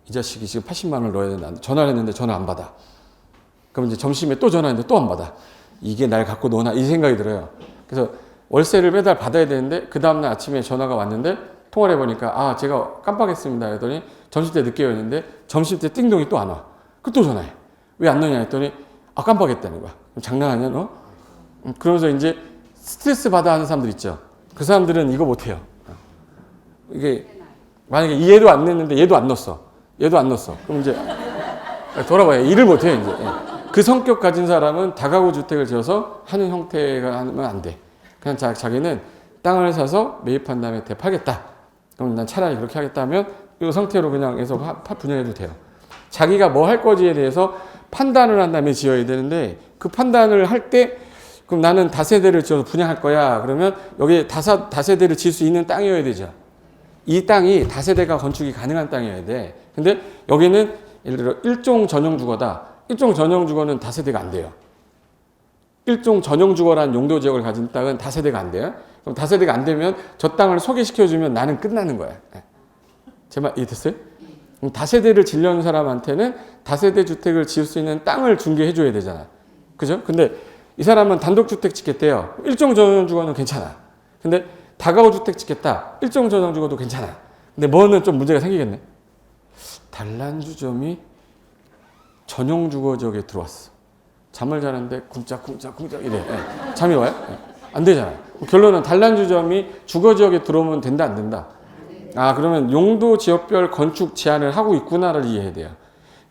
이 자식이 지금 80만 원을 넣어야 된다. 전화를 했는데 전화 안 받아. 그럼 이제 점심에 또 전화했는데 또 안 받아. 이게 날 갖고 노나 이 생각이 들어요. 그래서 월세를 매달 받아야 되는데 그 다음날 아침에 전화가 왔는데 통화를 해보니까 아 제가 깜빡했습니다 했더니 점심때 늦게 왔는데 점심때 띵동이 또 안 와. 그 또 전화해. 왜 안 넣냐 했더니 아 깜빡했다는 거야. 장난하냐 너? 그러면서 이제 스트레스 받아 하는 사람들 있죠. 그 사람들은 이거 못해요. 이게 만약에 얘도 안 냈는데 얘도 안 넣었어. 얘도 안 넣었어. 그럼 이제 돌아봐요. 일을 못해요 이제. 그 성격 가진 사람은 다가구 주택을 지어서 하는 형태가 하면 안 돼. 그냥 자기는 땅을 사서 매입한 다음에 대파겠다. 그럼 난 차라리 그렇게 하겠다 하면 이 상태로 그냥 계속 분양해도 돼요. 자기가 뭐 할 거지에 대해서 판단을 한 다음에 지어야 되는데 그 판단을 할 때 그럼 나는 다세대를 지어서 분양할 거야. 그러면 여기 다세대를 지을 수 있는 땅이어야 되죠. 이 땅이 다세대가 건축이 가능한 땅이어야 돼. 근데 여기는 예를 들어 일종 전용 주거다. 일종 전용 주거는 다세대가 안 돼요. 일종 전용 주거라는 용도 지역을 가진 땅은 다세대가 안 돼요. 그럼 다세대가 안 되면 저 땅을 소개시켜주면 나는 끝나는 거야. 제 말 이해됐어요? 다세대를 지려는 사람한테는 다세대 주택을 지을 수 있는 땅을 중개해줘야 되잖아. 그죠? 근데 이 사람은 단독주택 짓겠대요. 일종 전용 주거는 괜찮아. 근데 다가구 주택 짓겠다. 일종 전용 주거도 괜찮아. 근데 뭐는 좀 문제가 생기겠네. 단란주점이 전용 주거 지역에 들어왔어. 잠을 자는데 쿵짝쿵짝 이래. 잠이 와요? 안 되잖아요. 결론은 단란주점이 주거 지역에 들어오면 된다 안 된다? 아 그러면 용도 지역별 건축 제한을 하고 있구나를 이해해야 돼요.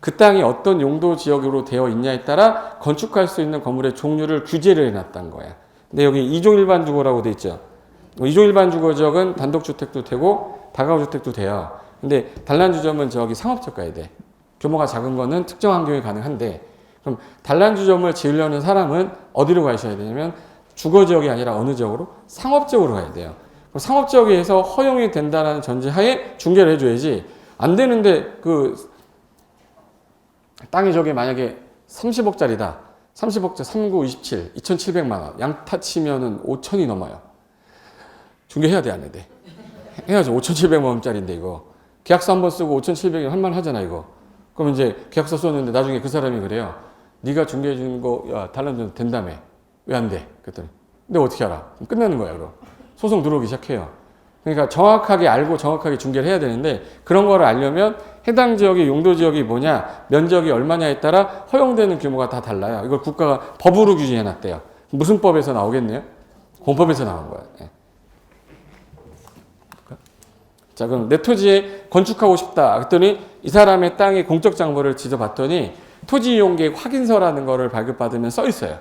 그 땅이 어떤 용도 지역으로 되어 있냐에 따라 건축할 수 있는 건물의 종류를 규제를 해놨다는 거야. 근데 여기 2종 일반 주거라고 돼 있죠. 2종 일반 주거 지역은 단독주택도 되고 다가구 주택도 돼요. 근데 단란주점은 저기 상업지역 가야 돼. 규모가 작은 거는 특정 환경이 가능한데 그럼 단란주점을 지으려는 사람은 어디로 가셔야 되냐면 주거지역이 아니라 어느 지역으로? 상업지역으로 가야 돼요. 그럼 상업지역에서 허용이 된다는 전제하에 중개를 해줘야지 안 되는데 그 땅이 저게 만약에 30억짜리다. 30억짜리 39, 27, 2,700만 원. 양타 치면은 5천이 넘어요. 중개해야 돼, 안 해야 돼? 해야죠. 5,700만 원짜리인데 이거. 계약서 한번 쓰고 5,700원 할 만 하잖아, 이거. 그럼 이제 계약서 썼는데 나중에 그 사람이 그래요. 네가 중개해 주는 거, 야, 단란주점 된다며. 왜 안 돼? 그랬더니. 근데 어떻게 알아? 그럼 끝나는 거야, 그럼. 소송 들어오기 시작해요. 그러니까 정확하게 알고 정확하게 중개를 해야 되는데 그런 거를 알려면 해당 지역의 용도 지역이 뭐냐, 면적이 얼마냐에 따라 허용되는 규모가 다 달라요. 이걸 국가가 법으로 규제해 놨대요. 무슨 법에서 나오겠네요? 공법에서 나온 거예요. 네. 자, 그럼 내 토지에 건축하고 싶다. 그랬더니 이 사람의 땅에 공적 장부를 지져봤더니 토지 이용계획 확인서라는 거를 발급받으면 써 있어요.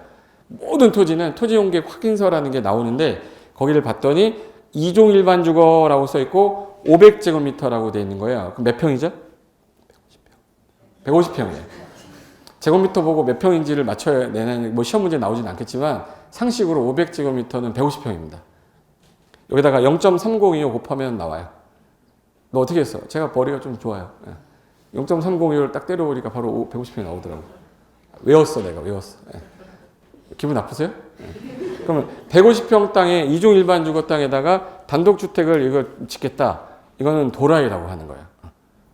모든 토지는 토지 이용계획 확인서라는 게 나오는데 거기를 봤더니 2종 일반 주거라고 써 있고 500제곱미터라고 돼 있는 거예요. 그럼 몇 평이죠? 150평이에요. 제곱미터 보고 몇 평인지를 맞춰야 내는 뭐 시험 문제 나오진 않겠지만 상식으로 500제곱미터는 150평입니다. 여기다가 0.3025 곱하면 나와요. 너 어떻게 했어? 제가 머리가 좀 좋아요. 0.302를 딱 때려보니까 바로 150평이 나오더라고요. 외웠어, 내가 외웠어. 기분 나쁘세요? 그러면 150평 땅에 2종 일반 주거 땅에다가 단독주택을 이걸 짓겠다. 이거는 도라이라고 하는 거예요.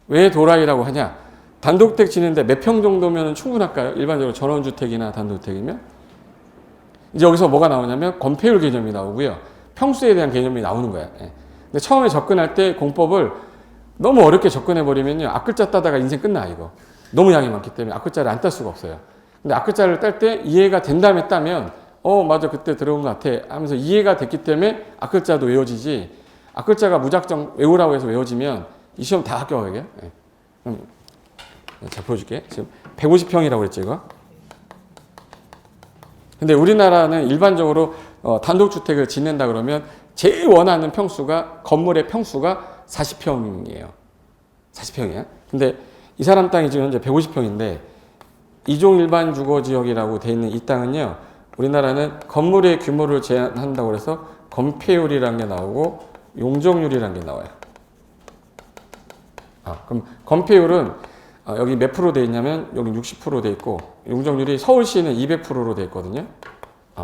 왜 도라이라고 하냐? 단독주택 짓는데 몇 평 정도면 충분할까요? 일반적으로 전원주택이나 단독주택이면? 이제 여기서 뭐가 나오냐면 건폐율 개념이 나오고요. 평수에 대한 개념이 나오는 거야. 근데 처음에 접근할 때 공법을 너무 어렵게 접근해버리면요. 앞글자 따다가 인생 끝나, 이거. 너무 양이 많기 때문에 앞글자를 안 딸 수가 없어요. 근데 앞글자를 딸 때 이해가 된 다음에 따면 맞아, 그때 들어온 것 같아 하면서 이해가 됐기 때문에 앞글자도 외워지지 앞글자가 무작정 외우라고 해서 외워지면 이 시험 다 합격하게. 자, 보여줄게. 지금 150평이라고 그랬죠, 이거? 근데 우리나라는 일반적으로 단독주택을 짓는다 그러면 제일 원하는 평수가, 건물의 평수가 40평이에요. 40평이야. 근데 이 사람 땅이 지금 현재 150평인데 2종 일반 주거지역이라고 돼 있는 이 땅은요, 우리나라는 건물의 규모를 제한한다고 해서 건폐율이라는 게 나오고 용적률이라는 게 나와요. 그럼 건폐율은 여기 몇 프로 돼 있냐면 여기 60% 돼 있고 용적률이 서울시는 200%로 돼 있거든요.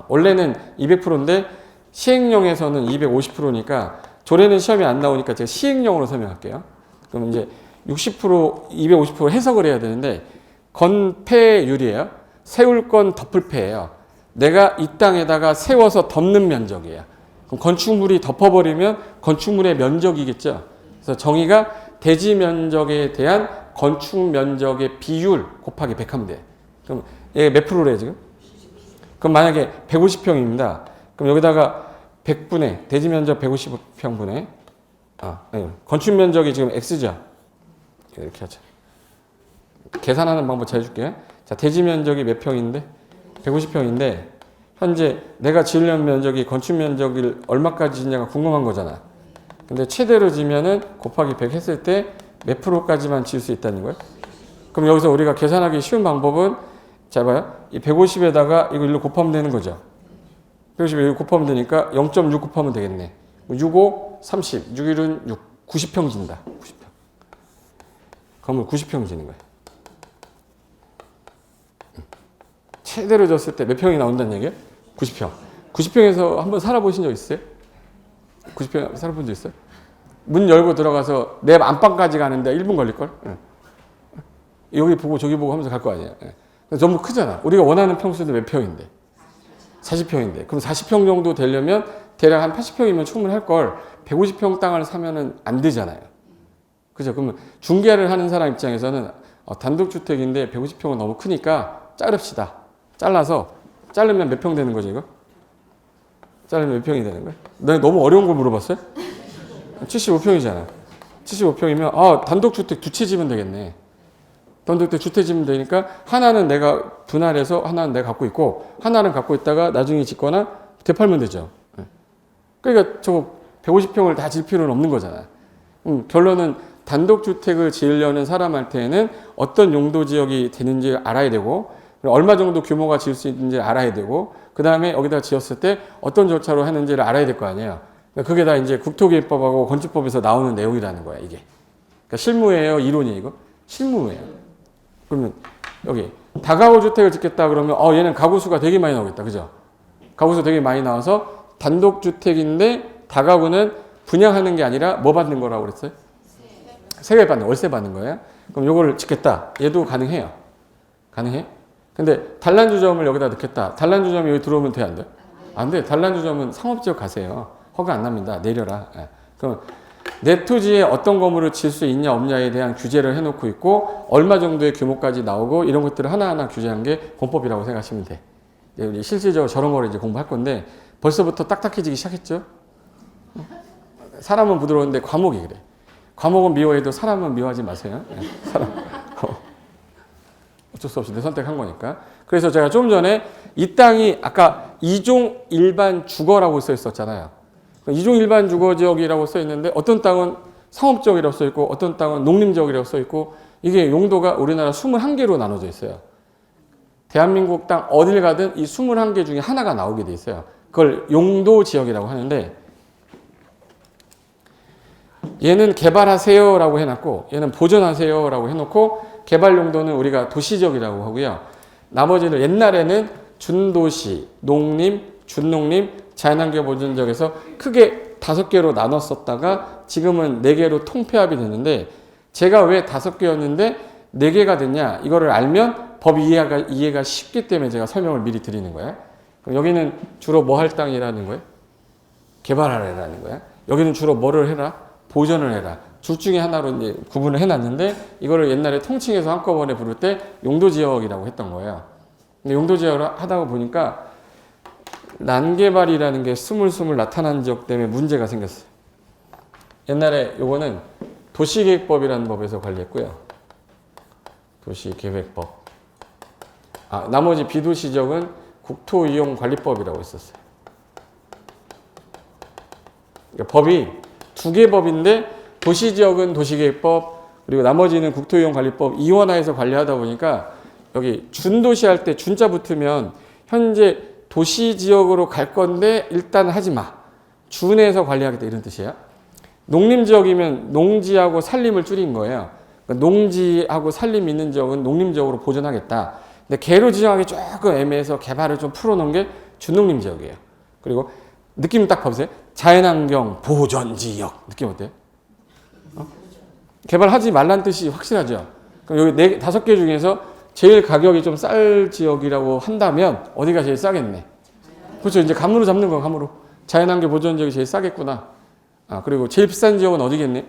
원래는 200%인데 시행령에서는 250%니까 조례는 시험이 안 나오니까 제가 시행령으로 설명할게요. 그럼 이제 60%, 250% 해석을 해야 되는데 건폐율이에요. 세울 건 덮을패예요. 내가 이 땅에다가 세워서 덮는 면적이에요. 그럼 건축물이 덮어버리면 건축물의 면적이겠죠. 그래서 정의가 대지 면적에 대한 건축 면적의 비율 곱하기 100 하면 돼. 그럼 얘 몇 프로래 지금? 그럼 만약에 150평입니다. 그럼 여기다가 100분의 대지 면적 150평분의 건축 면적이 지금 X죠. 이렇게 하자. 계산하는 방법 잘 해줄게. 자, 대지 면적이 몇 평인데? 150평인데 현재 내가 지으려는 면적이 건축 면적을 얼마까지 짓냐가 궁금한 거잖아. 근데 최대로 지면은 곱하기 100 했을 때 몇 프로까지만 지을 수 있다는 거예요? 그럼 여기서 우리가 계산하기 쉬운 방법은 잘 봐요. 이 150에다가 이거 일로 곱하면 되는 거죠. 150에 이거 곱하면 되니까 0.6 곱하면 되겠네. 6, 5, 30, 6, 1은 6, 90평 진다. 90평. 건물 90평 지는 거예요. 최대로 졌을 때 몇 평이 나온다는 얘기예요? 90평. 90평에서 한번 살아보신 적 있어요? 90평 살아본 적 있어요? 문 열고 들어가서 내 안방까지 가는데 1분 걸릴걸? 여기 보고 저기 보고 하면서 갈 거 아니에요? 너무 크잖아. 우리가 원하는 평수도 몇 평인데? 40평인데. 그럼 40평 정도 되려면 대략 한 80평이면 충분할 걸 150평 땅을 사면은 안 되잖아요. 그죠? 그러면 중개를 하는 사람 입장에서는 단독주택인데 150평은 너무 크니까 자릅시다. 잘라서 자르면 몇 평 되는 거죠, 이거? 자르면 몇 평이 되는 거예요? 내가 너무 어려운 걸 물어봤어요? 75평이잖아. 75평이면 단독주택 두 채 지면 되겠네. 단독주택 두 채 지면 되니까 하나는 내가 분할해서 하나는 내가 갖고 있고 하나는 갖고 있다가 나중에 짓거나 되팔면 되죠. 그러니까 저 150평을 다 질 필요는 없는 거잖아. 결론은 단독주택을 지으려는 사람한테는 어떤 용도 지역이 되는지 알아야 되고 얼마 정도 규모가 지을 수 있는지 알아야 되고 그 다음에 여기다 지었을 때 어떤 절차로 하는지를 알아야 될 거 아니에요. 그게 다 이제 국토기획법하고 건축법에서 나오는 내용이라는 거야, 이게. 그러니까 실무예요, 이론이 이거? 실무예요. 그러면 여기 다가구 주택을 짓겠다 그러면 얘는 가구수가 되게 많이 나오겠다, 그죠? 가구수 되게 많이 나와서 단독주택인데 다가구는 분양하는 게 아니라 뭐 받는 거라고 그랬어요? 세금 받는, 월세 받는 거예요. 그럼 요거를 짓겠다. 얘도 가능해요. 가능해? 근데 단란주점을 여기다 넣겠다. 단란주점이 여기 들어오면 돼, 안 돼? 안 돼. 단란주점은 상업지역 가세요. 허가 안 납니다. 내려라. 그럼 내 토지에 어떤 건물을 질 수 있냐 없냐에 대한 규제를 해놓고 있고 얼마 정도의 규모까지 나오고 이런 것들을 하나하나 규제한 게 공법이라고 생각하시면 돼. 우리 실질적으로 저런 거를 이제 공부할 건데 벌써부터 딱딱해지기 시작했죠? 사람은 부드러운데 과목이 그래. 과목은 미워해도 사람은 미워하지 마세요. 사람. 어쩔 수 없이 내 선택한 거니까. 그래서 제가 좀 전에 이 땅이 아까 2종 일반 주거라고 써 있었잖아요. 2종 일반 주거 지역이라고 써 있는데 어떤 땅은 상업지역이라고 써 있고 어떤 땅은 농림지역이라고 써 있고 이게 용도가 우리나라 21개로 나눠져 있어요. 대한민국 땅 어딜 가든 이 21개 중에 하나가 나오게 돼 있어요. 그걸 용도지역이라고 하는데 얘는 개발하세요라고 해놨고 얘는 보존하세요라고 해놓고 개발 용도는 우리가 도시지역이라고 하고요. 나머지는 옛날에는 준도시, 농림, 준농림, 자연환경 보존지역에서 크게 5개로 나눴었다가 지금은 4개로 통폐합이 됐는데 제가 왜 5개였는데 4개가 됐냐 이거를 알면 법 이해가 쉽기 때문에 제가 설명을 미리 드리는 거예요. 그럼 여기는 주로 뭐 할 땅이라는 거예요? 개발하라는 거예요. 여기는 주로 뭐를 해라? 보존을 해라. 둘 중에 하나로 이제 구분을 해놨는데 이거를 옛날에 통칭해서 한꺼번에 부를 때 용도지역이라고 했던 거예요. 근데 용도지역을 하다 보니까 난개발이라는 게 스물스물 나타난 지역 때문에 문제가 생겼어요. 옛날에 요거는 도시계획법이라는 법에서 관리했고요. 도시계획법. 나머지 비도시 지역은 국토이용관리법이라고 있었어요. 그러니까 법이 2개 법인데 도시지역은 도시계획법 그리고 나머지는 국토이용관리법 이원화해서 관리하다 보니까 여기 준도시 할 때 준자 붙으면 현재 도시지역으로 갈 건데 일단 하지 마. 준에서 관리하겠다 이런 뜻이에요. 농림지역이면 농지하고 산림을 줄인 거예요. 그러니까 농지하고 산림 있는 지역은 농림지역으로 보존하겠다. 근데 개로 지정하기 조금 애매해서 개발을 좀 풀어놓은 게 준농림지역이에요. 그리고 느낌 딱 봐보세요. 자연환경 보존지역 느낌 어때요? 개발하지 말란 뜻이 확실하죠. 그럼 여기 5개 중에서 제일 가격이 좀 쌀 지역이라고 한다면 어디가 제일 싸겠네. 그렇죠. 이제 감으로 잡는 거 감으로. 자연환경 보존 지역이 제일 싸겠구나. 그리고 제일 비싼 지역은 어디겠네?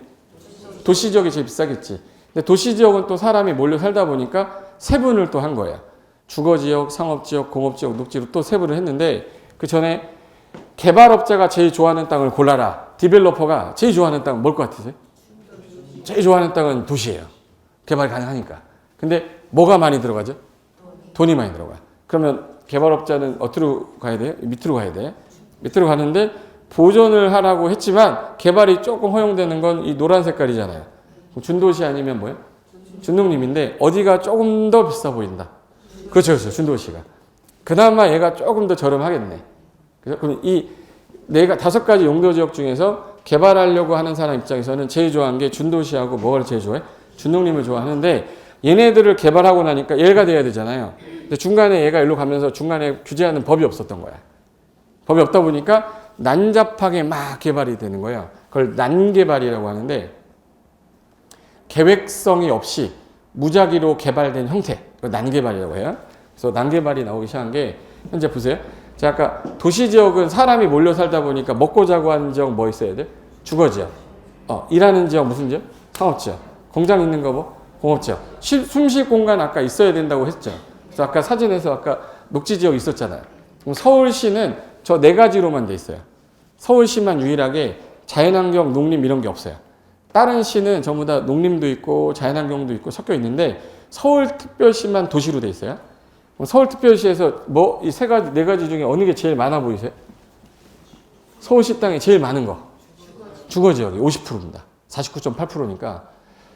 도시 지역이 제일 비싸겠지. 근데 도시 지역은 또 사람이 몰려 살다 보니까 세분을 또 한 거예요. 주거 지역, 상업 지역, 공업 지역, 녹지로 또 세분을 했는데 그 전에 개발업자가 제일 좋아하는 땅을 골라라. 디벨로퍼가 제일 좋아하는 땅은 뭘 것 같으세요? 제일 좋아하는 땅은 도시예요. 개발이 가능하니까. 근데 뭐가 많이 들어가죠? 돈이 많이 들어가. 그러면 개발업자는 어디로 가야 돼요? 밑으로 가야 돼. 밑으로 가는데 보존을 하라고 했지만 개발이 조금 허용되는 건 이 노란 색깔이잖아요. 준도시 아니면 뭐예요? 준농림인데 어디가 조금 더 비싸 보인다. 그렇죠, 그렇죠. 준도시가. 그나마 얘가 조금 더 저렴하겠네. 그럼 이 내가 5가지 용도 지역 중에서 개발하려고 하는 사람 입장에서는 제일 좋아하는 게 준도시하고 뭐를 제일 좋아해? 준농림을 좋아하는데 얘네들을 개발하고 나니까 얘가 돼야 되잖아요. 근데 중간에 얘가 일로 가면서 중간에 규제하는 법이 없었던 거야. 법이 없다 보니까 난잡하게 막 개발이 되는 거예요. 그걸 난개발이라고 하는데 계획성이 없이 무작위로 개발된 형태, 난개발이라고 해요. 그래서 난개발이 나오기 시작한 게 현재 보세요. 자, 아까 도시지역은 사람이 몰려 살다 보니까 먹고 자고 하는 지역 뭐 있어야 돼? 주거지역. 일하는 지역 무슨 지역? 상업지역. 공장 있는 거 뭐? 공업지역. 숨쉴 공간 아까 있어야 된다고 했죠. 그래서 아까 사진에서 아까 녹지지역 있었잖아요. 그럼 서울시는 저 4가지로만 돼 있어요. 서울시만 유일하게 자연환경, 농림 이런 게 없어요. 다른 시는 전부 다 농림도 있고 자연환경도 있고 섞여 있는데 서울특별시만 도시로 돼 있어요. 서울특별시에서 뭐 이 4가지 중에 어느 게 제일 많아 보이세요? 서울시 땅에 제일 많은 거. 주거지역이 50%입니다. 49.8%니까.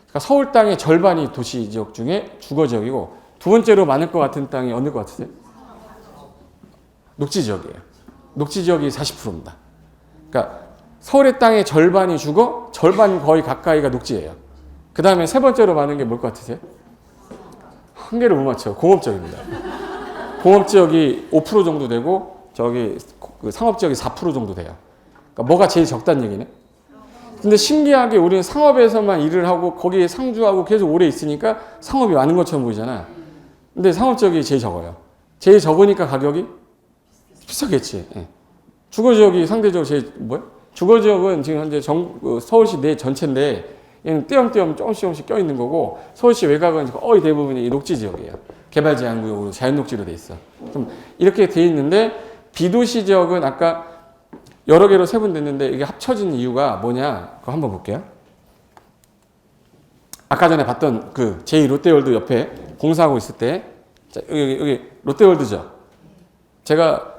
그러니까 서울 땅의 절반이 도시지역 중에 주거지역이고 두 번째로 많을 것 같은 땅이 어느 것 같으세요? 녹지지역이에요. 녹지지역이 40%입니다. 그러니까 서울의 땅의 절반이 주거, 절반 거의 가까이가 녹지예요. 그 다음에 세 번째로 많은 게 뭘 것 같으세요? 한 개를 못 맞춰요. 공업지역입니다. 공업지역이 5% 정도 되고 저기 그 상업지역이 4% 정도 돼요. 그러니까 뭐가 제일 적다는 얘기네. 근데 신기하게 우리는 상업에서만 일을 하고 거기에 상주하고 계속 오래 있으니까 상업이 많은 것처럼 보이잖아. 근데 상업지역이 제일 적어요. 제일 적으니까 가격이 비싸겠지. 예. 주거지역이 상대적으로 제일 뭐야? 주거지역은 지금 현재 서울시 내 전체인데 얘는 띄엄띄엄 조금씩 껴있는 거고 서울시 외곽은 거의 대부분이 녹지지역이에요. 개발제한구역으로 자연녹지로 돼 있어. 좀 이렇게 돼 있는데 비도시 지역은 아까 여러 개로 세분됐는데 이게 합쳐진 이유가 뭐냐? 그거 한번 볼게요. 아까 전에 봤던 그 제2롯데월드 옆에 공사하고 있을 때 자, 여기 롯데월드죠. 제가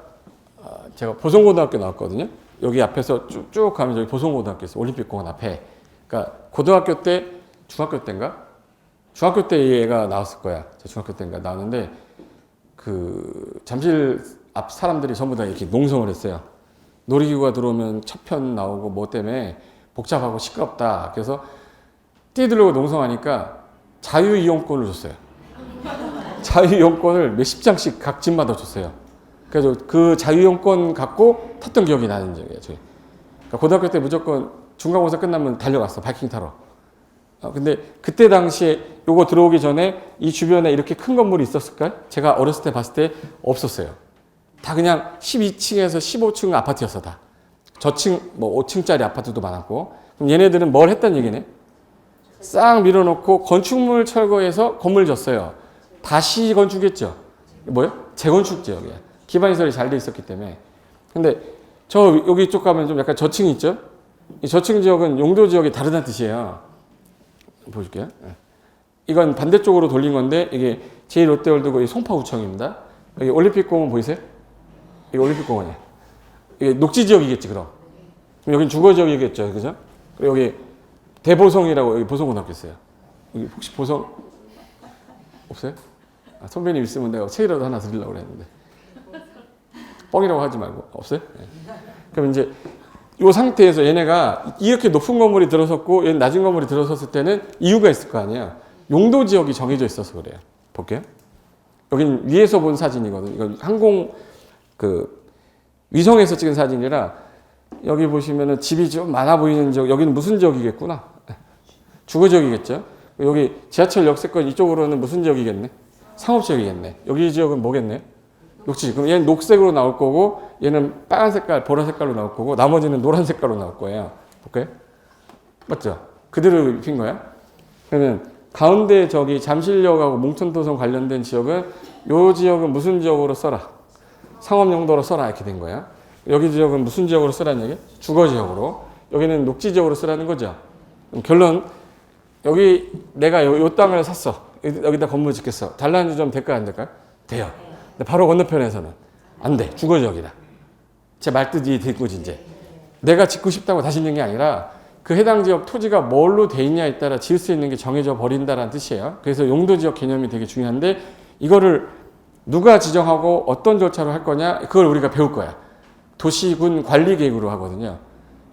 보성고등학교 나왔거든요. 여기 앞에서 쭉 가면 여기 보성고등학교 있어요. 올림픽공원 앞에. 그러니까 고등학교 때, 중학교 때인가? 중학교 때 얘가 나왔을 거야. 저 중학교 때인가 나왔는데 그 잠실 앞 사람들이 전부 다 이렇게 농성을 했어요. 놀이기구가 들어오면 첫편 나오고 뭐 때문에 복잡하고 시끄럽다. 그래서 뛰들고 농성하니까 자유이용권을 줬어요. 자유이용권을 몇십 장씩 각 집마다 줬어요. 그래서 그 자유이용권 갖고 탔던 기억이 나는 적이에요. 저희. 그러니까 고등학교 때 무조건 중간고사 끝나면 달려갔어. 바이킹 타러. 근데 그때 당시에 요거 들어오기 전에 이 주변에 이렇게 큰 건물이 있었을까요? 제가 어렸을 때 봤을 때 없었어요. 다 그냥 12층에서 15층 아파트였어. 다. 저층 뭐 5층짜리 아파트도 많았고. 그럼 얘네들은 뭘 했단 얘기네? 싹 밀어놓고 건축물 철거해서 건물 졌어요. 다시 건축했죠. 뭐요? 재건축 지역이야. 기반시설이 잘 돼 있었기 때문에. 근데 저 여기 쪽 가면 좀 약간 저층이 있죠? 이 저층 지역은 용도 지역이 다르다는 뜻이에요. 보여줄게요. 이건 반대쪽으로 돌린 건데 이게 제2롯데월드고 송파구청입니다. 여기 올림픽공원 보이세요? 이게 올림픽공원이에요. 이게 녹지지역이겠지 그럼. 그럼 여긴 주거지역이겠죠. 그죠? 그리고 여기 대보성이라고 여기 보성고등학교 있어요. 여기 혹시 보성 없어요? 선배님 있으면 내가 책이라도 하나 드리려고 했는데 뻥이라고 하지 말고 없어요? 네. 그럼 이제 이 상태에서 얘네가 이렇게 높은 건물이 들어섰고 얘는 낮은 건물이 들어섰을 때는 이유가 있을 거 아니에요. 용도 지역이 정해져 있어서 그래요. 볼게요. 여기는 위에서 본 사진이거든요. 이건 항공 그 위성에서 찍은 사진이라 여기 보시면은 집이 좀 많아 보이는 지역, 여기는 무슨 지역이겠구나. 주거 지역이겠죠. 여기 지하철 역세권 이쪽으로는 무슨 지역이겠네. 상업지역이겠네. 여기 지역은 뭐겠네? 녹지. 그럼 얘는 녹색으로 나올 거고 얘는 빨간 색깔, 보라 색깔로 나올 거고 나머지는 노란 색깔로 나올 거예요. 볼까요? 맞죠? 그대로 입힌 거야. 그러면 가운데 저기 잠실역하고 몽천도성 관련된 지역은 요 지역은 무슨 지역으로 써라? 상업용도로 써라 이렇게 된 거야. 여기 지역은 무슨 지역으로 쓰라는 얘기? 주거지역으로. 여기는 녹지지역으로 쓰라는 거죠. 결론 여기 내가 요 땅을 샀어. 여기다 건물 짓겠어. 단란주 좀 될까요? 안 될까요? 돼요. 근데 바로 건너편에서는 안 돼. 주거지역이다. 제 말뜻이 된 거지 이제. 내가 짓고 싶다고 다 짓는 게 아니라 그 해당 지역 토지가 뭘로 돼 있냐에 따라 지을 수 있는 게 정해져 버린다는 뜻이에요. 그래서 용도지역 개념이 되게 중요한데 이거를 누가 지정하고 어떤 절차로 할 거냐 그걸 우리가 배울 거야. 도시군 관리계획으로 하거든요.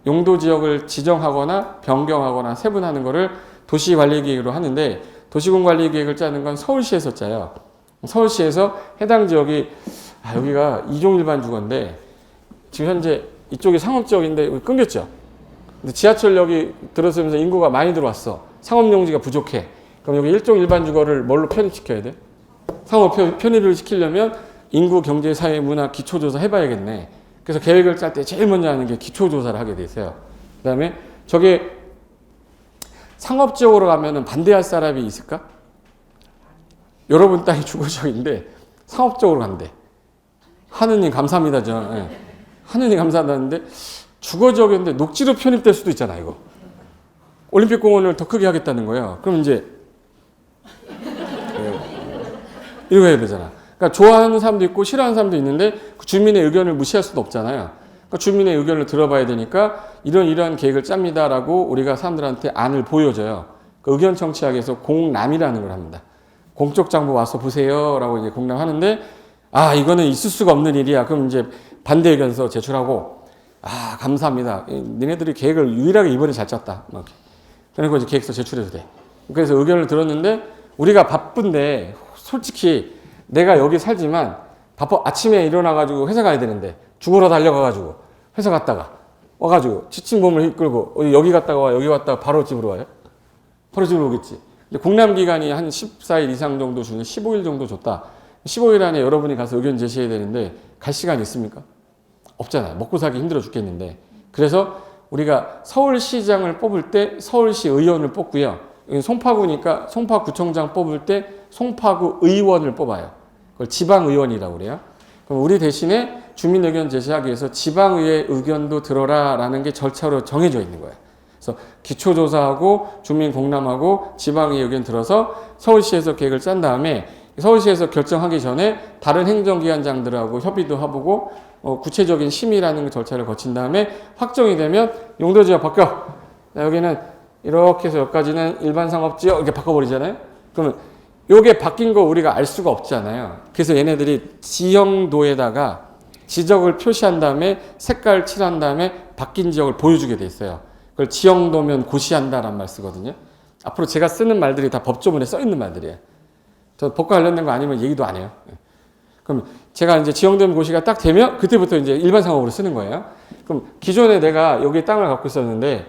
용도지역을 지정하거나 변경하거나 세분하는 거를 도시관리계획으로 하는데 도시군 관리계획을 짜는 건 서울시에서 짜요. 서울시에서 해당 지역이 여기가 이종일반 주거인데 지금 현재 이쪽이 상업지역인데 여기 끊겼죠. 근데 지하철역이 들어서면서 인구가 많이 들어왔어. 상업용지가 부족해. 그럼 여기 일종 일반 주거를 뭘로 편입시켜야 돼? 상업 편입을 시키려면 인구, 경제, 사회, 문화, 기초조사 해봐야겠네. 그래서 계획을 짤 때 제일 먼저 하는 게 기초조사를 하게 돼 있어요. 그 다음에 저게 상업지역으로 가면은 반대할 사람이 있을까? 여러분 땅이 주거지역인데 상업적으로 간대. 하느님 감사합니다죠. 네. 하느님 감사하다는데 주거지역인데 녹지로 편입될 수도 있잖아 이거. 올림픽공원을 더 크게 하겠다는 거예요. 그럼 이제 이거 해야 되잖아. 그러니까 좋아하는 사람도 있고 싫어하는 사람도 있는데 그 주민의 의견을 무시할 수도 없잖아요. 그러니까 주민의 의견을 들어봐야 되니까 이런 계획을 짭니다라고 우리가 사람들한테 안을 보여줘요. 그 의견 청취하기 위해서 공람이라는 걸 합니다. 공적 장부 와서 보세요라고 이제 공람하는데 이거는 있을 수가 없는 일이야. 그럼 이제 반대 의견서 제출하고 감사합니다. 니네들이 계획을 유일하게 이번에 잘 짰다. 그리고 이제 계획서 제출해도 돼. 그래서 의견을 들었는데 우리가 바쁜데 솔직히 내가 여기 살지만 아침에 일어나가지고 회사 가야 되는데 죽으러 달려가가지고 회사 갔다가 와가지고 지친 몸을 이끌고 여기 갔다가 와 여기 왔다가 바로 집으로 와요? 바로 집으로 오겠지. 공람 기간이 한 14일 이상 정도 주는 15일 정도 줬다. 15일 안에 여러분이 가서 의견 제시해야 되는데 갈 시간이 있습니까? 없잖아요. 먹고 살기 힘들어 죽겠는데. 그래서 우리가 서울시장을 뽑을 때 서울시 의원을 뽑고요. 송파구니까 송파구청장 뽑을 때 송파구 의원을 뽑아요. 그걸 지방의원이라고 그래요. 그럼 우리 대신에 주민 의견 제시하기 위해서 지방의회 의견도 들어라라는 게 절차로 정해져 있는 거예요. 그래서 기초조사하고 주민 공람하고 지방의회 의견 들어서 서울시에서 계획을 짠 다음에 서울시에서 결정하기 전에 다른 행정기관장들하고 협의도 해보고 구체적인 심의라는 절차를 거친 다음에 확정이 되면 용도지역 바뀌어. 여기는 이렇게 해서 여기까지는 일반 상업지역 이렇게 바꿔버리잖아요. 그러면 요게 바뀐 거 우리가 알 수가 없잖아요. 그래서 얘네들이 지형도에다가 지적을 표시한 다음에 색깔 칠한 다음에 바뀐 지역을 보여주게 돼 있어요. 그걸 지형도면 고시한다라는 말 쓰거든요. 앞으로 제가 쓰는 말들이 다 법조문에 써 있는 말들이에요. 저 법과 관련된 거 아니면 얘기도 안 해요. 그럼 제가 이제 지형도면 고시가 딱 되면 그때부터 이제 일반 상업으로 쓰는 거예요. 그럼 기존에 내가 여기 땅을 갖고 있었는데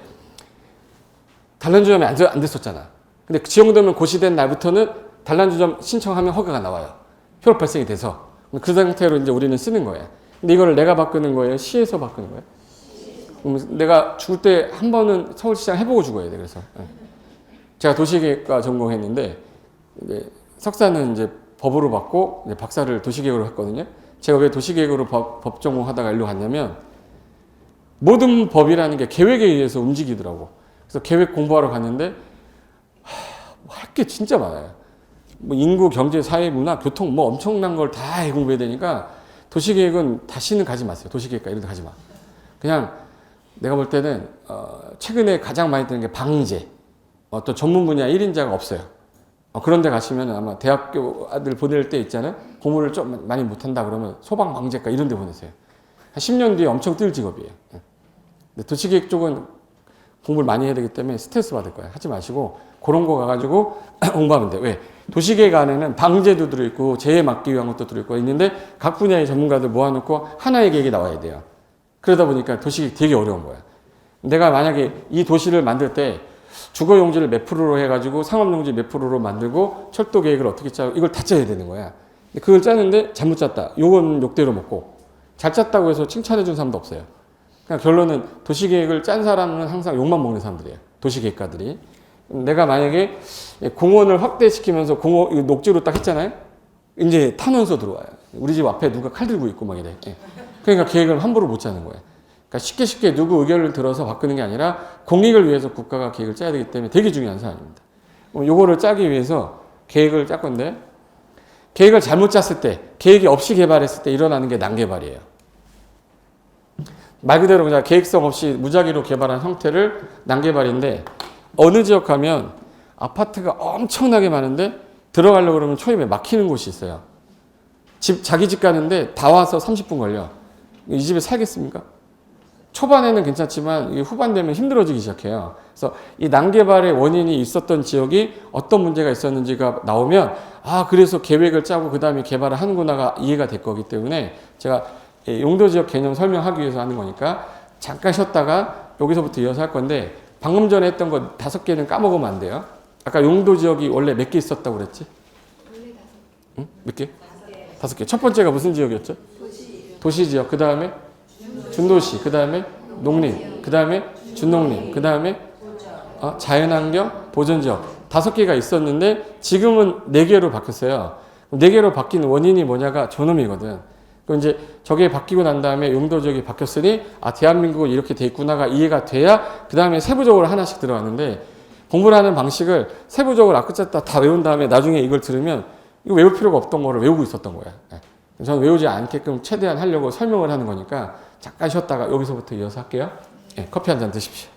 단란주점이 안 됐었잖아. 근데 지형도면 고시된 날부터는 단란주점 신청하면 허가가 나와요. 효력 발생이 돼서. 그 상태로 이제 우리는 쓰는 거예요. 근데 이거를 내가 바꾸는 거예요? 시에서 바꾸는 거예요? 내가 죽을 때 한 번은 서울시장 해보고 죽어야 돼. 그래서 제가 도시계획과 전공했는데 이제 석사는 이제 법으로 받고 이제 박사를 도시계획으로 했거든요. 제가 왜 도시계획으로 법 전공하다가 일로 갔냐면 모든 법이라는 게 계획에 의해서 움직이더라고. 그래서 계획 공부하러 갔는데 할 게 진짜 많아요. 인구, 경제, 사회, 문화, 교통 엄청난 걸 다 공부해야 되니까 도시계획은 다시는 가지 마세요. 도시계획과 이런 데 가지 마. 그냥 내가 볼 때는 최근에 가장 많이 뜨는 게 방제. 어떤 전문 분야 1인자가 없어요. 그런 데 가시면 아마 대학교 아들 보낼 때 있잖아요. 공부를 좀 많이 못한다 그러면 소방방재과 이런 데 보내세요. 한 10년 뒤에 엄청 뜰 직업이에요. 근데 도시계획 쪽은 공부를 많이 해야 되기 때문에 스트레스 받을 거예요. 하지 마시고 그런 거 가가지고 공부하면 돼요. 왜? 도시계획 안에는 방제도 들어있고 재해 막기 위한 것도 들어있고 있는데 각 분야의 전문가들 모아놓고 하나의 계획이 나와야 돼요. 그러다 보니까 도시계획 되게 어려운 거야. 내가 만약에 이 도시를 만들 때 주거 용지를 몇 프로로 해가지고 상업 용지 몇 프로로 만들고 철도 계획을 어떻게 짜고 이걸 다 짜야 되는 거야. 근데 그걸 짜는데 잘못 짰다. 요건 욕대로 먹고 잘 짰다고 해서 칭찬해 준 사람도 없어요. 그러니까 결론은 도시계획을 짠 사람은 항상 욕만 먹는 사람들이에요. 도시계획가들이. 내가 만약에 공원을 확대시키면서 공원 녹지로 딱 했잖아요. 이제 탄원서 들어와요. 우리 집 앞에 누가 칼 들고 있고 막 이래. 그러니까 계획을 함부로 못 짜는 거예요. 그러니까 쉽게 누구 의견을 들어서 바꾸는 게 아니라 공익을 위해서 국가가 계획을 짜야 되기 때문에 되게 중요한 사안입니다. 요거를 짜기 위해서 계획을 짤 건데 계획을 잘못 짰을 때, 계획이 없이 개발했을 때 일어나는 게 난개발이에요. 말 그대로 그냥 계획성 없이 무작위로 개발한 형태를 난개발인데 어느 지역 가면 아파트가 엄청나게 많은데 들어가려고 그러면 초입에 막히는 곳이 있어요. 자기 집 가는데 다 와서 30분 걸려. 이 집에 살겠습니까? 초반에는 괜찮지만 후반 되면 힘들어지기 시작해요. 그래서 이 난개발의 원인이 있었던 지역이 어떤 문제가 있었는지가 나오면 그래서 계획을 짜고 그 다음에 개발을 하는구나가 이해가 될 거기 때문에 제가 용도지역 개념 설명하기 위해서 하는 거니까 잠깐 쉬었다가 여기서부터 이어서 할 건데 방금 전에 했던 거 5개는 까먹으면 안 돼요. 아까 용도지역이 원래 몇 개 있었다고 그랬지? 응? 몇 개? 5개. 첫 번째가 무슨 지역이었죠? 도시지역. 그 다음에 준도시. 그 다음에 농림. 그 다음에 준농림. 그 다음에 자연환경 보전지역. 5개가 있었는데 지금은 4개로 바뀌었어요. 4개로 바뀐 원인이 뭐냐가 저놈이거든. 그럼 이제 저게 바뀌고 난 다음에 용도지역이 바뀌었으니 대한민국은 이렇게 돼 있구나가 이해가 돼야 그 다음에 세부적으로 하나씩 들어가는데 공부를 하는 방식을 세부적으로 아끄쳤다 다 외운 다음에 나중에 이걸 들으면 이거 외울 필요가 없던 거를 외우고 있었던 거야. 저는 외우지 않게끔 최대한 하려고 설명을 하는 거니까 잠깐 쉬었다가 여기서부터 이어서 할게요. 커피 한 잔 드십시오.